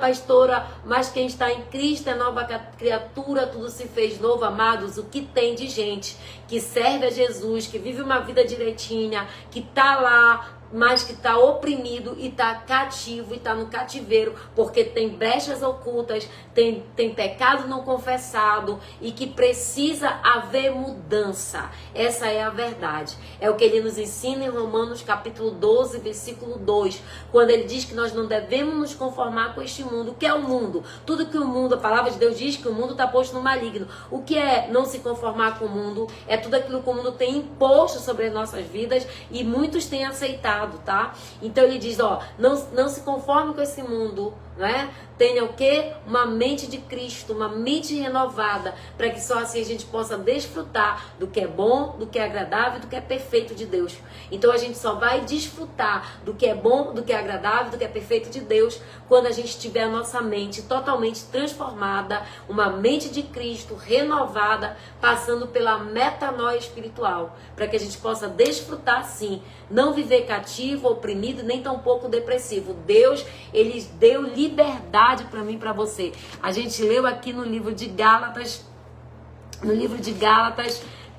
pastora, mas quem está em Cristo é nova criatura, tudo se fez novo, amados. O que tem de gente que serve a Jesus, que vive uma vida direitinha, que está lá, mas que está oprimido e está cativo e está no cativeiro, porque tem brechas ocultas, tem pecado não confessado e que precisa haver mudança. Essa é a verdade. É o que ele nos ensina em Romanos capítulo 12, versículo 2, quando ele diz que nós não devemos nos conformar com este mundo. O que é o mundo? Tudo que o mundo, a palavra de Deus diz que o mundo está posto no maligno. O que é não se conformar com o mundo? É tudo aquilo que o mundo tem imposto sobre as nossas vidas e muitos têm aceitado, tá? Então ele diz, não se conforme com esse mundo, né? Tenha o quê? Uma mente de Cristo, uma mente renovada, para que só assim a gente possa desfrutar do que é bom, do que é agradável, do que é perfeito de Deus. Então a gente só vai desfrutar do que é bom, do que é agradável, do que é perfeito de Deus, quando a gente tiver a nossa mente totalmente transformada, uma mente de Cristo renovada, passando pela metanoia espiritual, para que a gente possa desfrutar sim, não viver cativo, oprimido, nem tampouco depressivo. Deus, ele deu liberdade para mim e para você. A gente leu aqui no livro de Gálatas,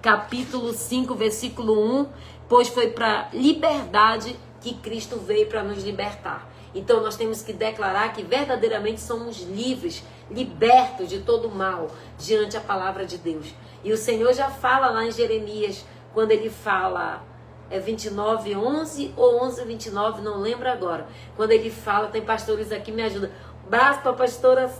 capítulo 5, versículo 1, pois foi para liberdade que Cristo veio para nos libertar. Então nós temos que declarar que verdadeiramente somos livres, libertos de todo mal, diante da palavra de Deus. E o Senhor já fala lá em Jeremias, quando ele fala, 29:11 ou 11:29, não lembro agora. Quando ele fala, tem pastores aqui, me ajudam. Abraço para a pastora,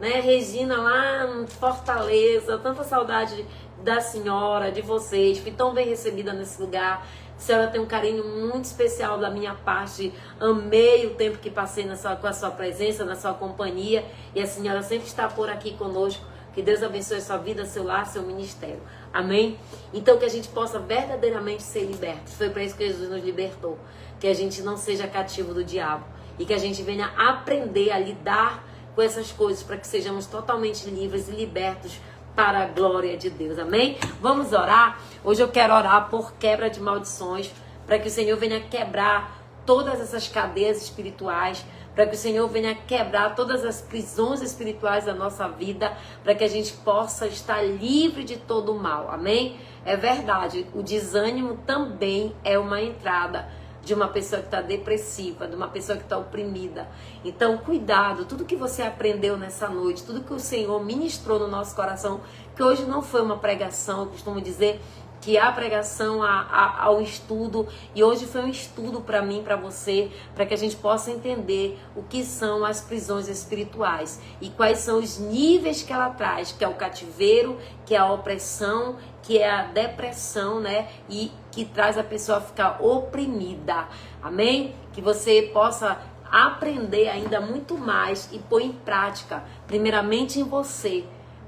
né, Regina lá em Fortaleza, tanta saudade da senhora, de vocês, fui tão bem recebida nesse lugar. A senhora tem um carinho muito especial da minha parte, amei o tempo que passei com a sua presença, na sua companhia, e a senhora sempre está por aqui conosco. Que Deus abençoe a sua vida, seu lar, seu ministério. Amém? Então que a gente possa verdadeiramente ser libertos. Foi para isso que Jesus nos libertou. Que a gente não seja cativo do diabo. E que a gente venha aprender a lidar com essas coisas para que sejamos totalmente livres e libertos para a glória de Deus. Amém? Vamos orar? Hoje eu quero orar por quebra de maldições, para que o Senhor venha quebrar todas essas cadeias espirituais, para que o Senhor venha quebrar todas as prisões espirituais da nossa vida, para que a gente possa estar livre de todo o mal. Amém? É verdade, o desânimo também é uma entrada de uma pessoa que está depressiva, de uma pessoa que está oprimida. Então, cuidado, tudo que você aprendeu nessa noite, tudo que o Senhor ministrou no nosso coração, que hoje não foi uma pregação, eu costumo dizer que a pregação ao estudo, e hoje foi um estudo para mim, para você, para que a gente possa entender o que são as prisões espirituais e quais são os níveis que ela traz, que é o cativeiro, que é a opressão, que é a depressão, né? E que traz a pessoa a ficar oprimida. Amém? Que você possa aprender ainda muito mais e pôr em prática, primeiramente em você,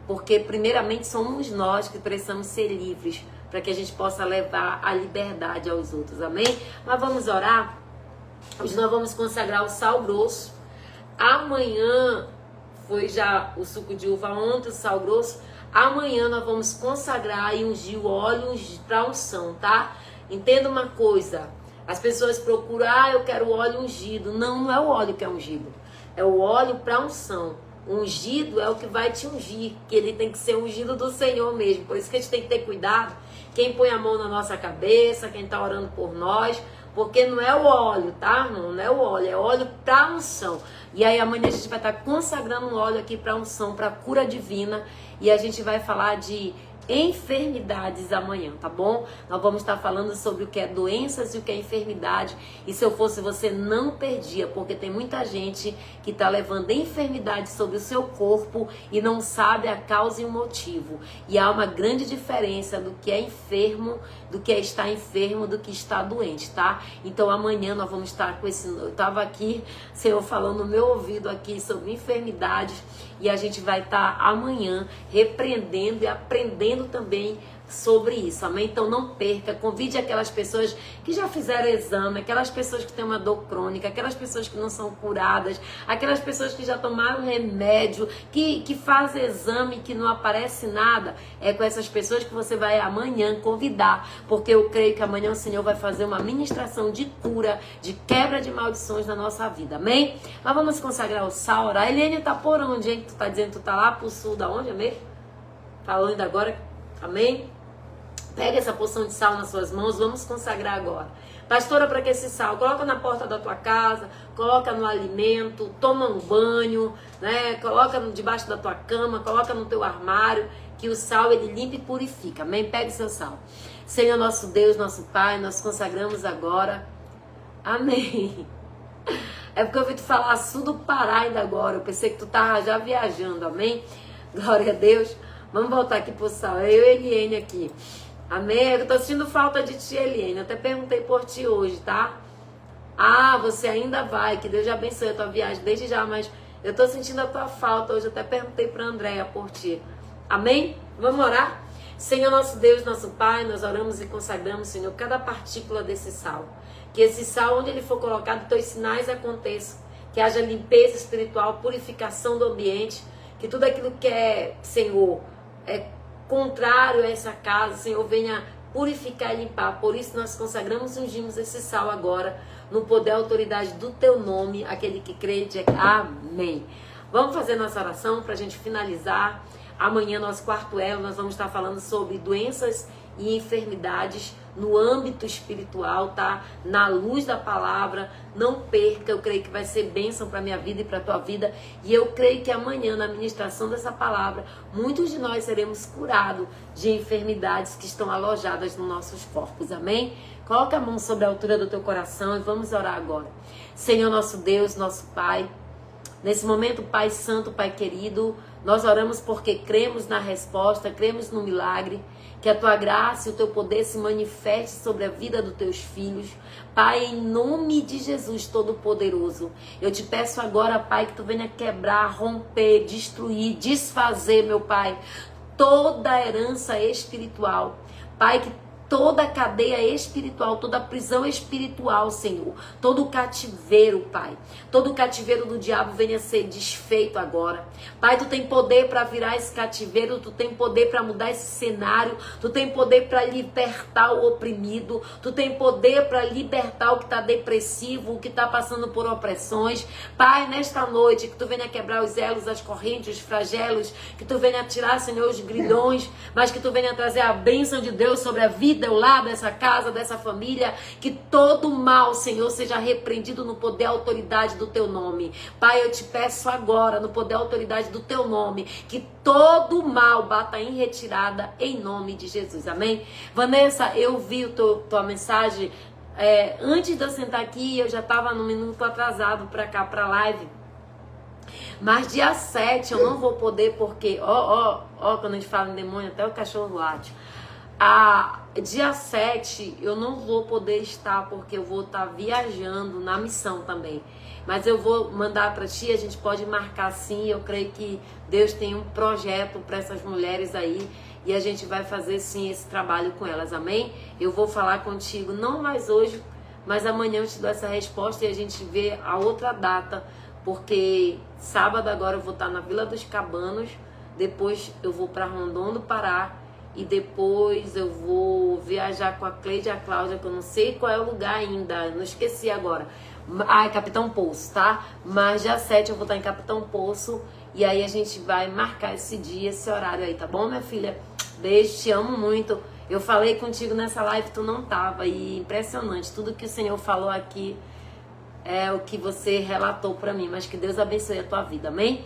porque primeiramente somos nós que precisamos ser livres, para que a gente possa levar a liberdade aos outros, amém? Mas vamos orar? Hoje nós vamos consagrar o sal grosso. Amanhã foi já o suco de uva, ontem o sal grosso. Amanhã nós vamos consagrar e ungir o óleo para unção, tá? Entenda uma coisa, as pessoas procuram, eu quero óleo ungido. Não é o óleo que é ungido, é o óleo para unção. Ungido é o que vai te ungir, que ele tem que ser ungido do Senhor mesmo. Por isso que a gente tem que ter cuidado, quem põe a mão na nossa cabeça, quem está orando por nós, porque não é o óleo, tá, irmão? Não é o óleo, é óleo para unção. E aí amanhã a gente vai estar consagrando um óleo aqui para unção, para cura divina, e a gente vai falar de enfermidades amanhã, tá bom? Nós vamos estar falando sobre o que é doenças e o que é enfermidade. E se eu fosse você, não perdia, porque tem muita gente que está levando enfermidade sobre o seu corpo e não sabe a causa e o motivo. E há uma grande diferença do que é enfermo, do que é estar enfermo, do que está doente, tá? Então amanhã nós vamos estar com esse... Eu estava aqui, Senhor, falando no meu ouvido aqui sobre enfermidades, e a gente vai estar amanhã repreendendo e aprendendo também sobre isso, amém? Então não perca, convide aquelas pessoas que já fizeram exame, aquelas pessoas que têm uma dor crônica, aquelas pessoas que não são curadas, aquelas pessoas que já tomaram remédio, que fazem exame que não aparece nada. É com essas pessoas que você vai amanhã convidar, porque eu creio que amanhã o Senhor vai fazer uma ministração de cura, de quebra de maldições na nossa vida, amém? Mas vamos consagrar o sal, orar. A Eliane tá por onde, hein? Tu tá dizendo que tu tá lá pro sul, da onde, amém? Falou ainda agora, amém? Pega essa porção de sal nas suas mãos, vamos consagrar agora. Pastora, para que esse sal? Coloca na porta da tua casa, coloca no alimento, toma um banho, né? Coloca debaixo da tua cama, coloca no teu armário, que o sal ele limpa e purifica. Amém? Pegue seu sal. Senhor nosso Deus, nosso Pai, nós consagramos agora. Amém. É porque eu ouvi tu falar sul do Pará ainda agora. Eu pensei que tu tava já viajando. Amém? Glória a Deus. Vamos voltar aqui pro sal. Eu e Eliane aqui. Amém? Eu tô sentindo falta de ti, Eliane. Eu até perguntei por ti hoje, tá? Ah, você ainda vai. Que Deus já abençoe a tua viagem desde já, mas eu tô sentindo a tua falta hoje. Eu até perguntei pra Andréia por ti. Amém? Vamos orar? Senhor nosso Deus, nosso Pai, nós oramos e consagramos, Senhor, cada partícula desse sal. Que esse sal, onde ele for colocado, teus sinais aconteçam. Que haja limpeza espiritual, purificação do ambiente. Que tudo aquilo que é, Senhor, é contrário a essa casa, Senhor, venha purificar e limpar. Por isso nós consagramos e ungimos esse sal agora, no poder e autoridade do teu nome, aquele que crê, diz amém. Vamos fazer nossa oração para a gente finalizar. Amanhã, nosso quarto elo, nós vamos estar falando sobre doenças e enfermidades no âmbito espiritual, tá? Na luz da palavra. Não perca, eu creio que vai ser bênção para minha vida e para tua vida. E eu creio que amanhã, na ministração dessa palavra, muitos de nós seremos curados de enfermidades que estão alojadas nos nossos corpos, amém? Coloca a mão sobre a altura do teu coração e vamos orar agora. Senhor nosso Deus, nosso Pai, nesse momento, Pai Santo, Pai querido, nós oramos porque cremos na resposta, cremos no milagre, que a tua graça e o teu poder se manifeste sobre a vida dos teus filhos. Pai, em nome de Jesus Todo-Poderoso, eu te peço agora, Pai, que tu venha quebrar, romper, destruir, desfazer, meu Pai, toda a herança espiritual. Pai, que toda a cadeia espiritual, toda a prisão espiritual, Senhor, todo o cativeiro, Pai, todo o cativeiro do diabo venha ser desfeito agora. Pai, tu tem poder para virar esse cativeiro, tu tem poder para mudar esse cenário, tu tem poder para libertar o oprimido, tu tem poder para libertar o que está depressivo, o que está passando por opressões. Pai, nesta noite, que tu venha quebrar os elos, as correntes, os flagelos, que tu venha tirar, Senhor, os grilhões, mas que tu venha trazer a bênção de Deus sobre a vida, o lar dessa casa, dessa família, que todo mal, Senhor, seja repreendido no poder e autoridade do teu nome. Pai, eu te peço agora, no poder e autoridade do teu nome, que todo mal bata em retirada em nome de Jesus, amém? Vanessa, eu vi tua mensagem, antes de eu sentar aqui, eu já estava num minuto atrasado para cá, para a live. Mas dia 7 eu não vou poder, porque, quando a gente fala em demônio, até o cachorro late. Dia 7 eu não vou poder estar, porque eu vou estar viajando na missão também. Mas eu vou mandar para ti, a gente pode marcar sim. Eu creio que Deus tem um projeto para essas mulheres aí, e a gente vai fazer sim esse trabalho com elas, amém? Eu vou falar contigo, não mais hoje, mas amanhã eu te dou essa resposta e a gente vê a outra data, porque sábado agora eu vou estar na Vila dos Cabanos, depois eu vou para Rondon do Pará, e depois eu vou viajar com a Cleide e a Cláudia, que eu não sei qual é o lugar ainda, não esqueci agora. É Capitão Poço, tá? Mas dia 7 eu vou estar em Capitão Poço, e aí a gente vai marcar esse dia, esse horário aí, tá bom, minha filha? Beijo, te amo muito. Eu falei contigo nessa live, tu não tava, e impressionante, tudo que o Senhor falou aqui é o que você relatou pra mim, mas que Deus abençoe a tua vida, amém?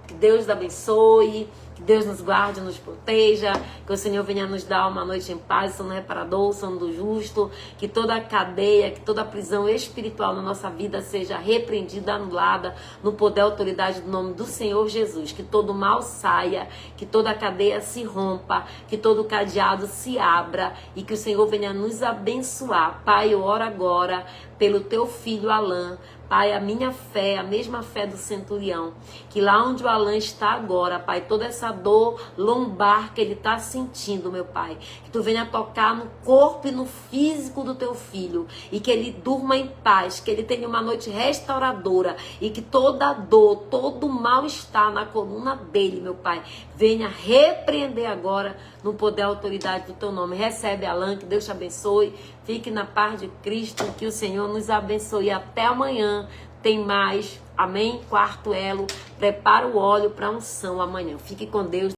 Que Deus abençoe, Que Deus nos guarde, nos proteja, que o Senhor venha nos dar uma noite em paz, sono reparador, sono do justo, que toda a cadeia, que toda a prisão espiritual na nossa vida seja repreendida, anulada, no poder e autoridade do nome do Senhor Jesus, que todo mal saia, que toda a cadeia se rompa, que todo o cadeado se abra e que o Senhor venha nos abençoar. Pai, eu oro agora pelo teu filho Alan. Pai, a minha fé, a mesma fé do centurião, que lá onde o Alan está agora, Pai, toda essa dor lombar que ele está sentindo, meu Pai, que tu venha tocar no corpo e no físico do teu filho, e que ele durma em paz, que ele tenha uma noite restauradora, e que toda dor, todo mal-estar na coluna dele, meu Pai, venha repreender agora no poder e autoridade do teu nome. Recebe, Alan, que Deus te abençoe, fique na paz de Cristo, que o Senhor nos abençoe. Até amanhã tem mais, amém? Quarto elo, prepara o óleo para unção amanhã. Fique com Deus.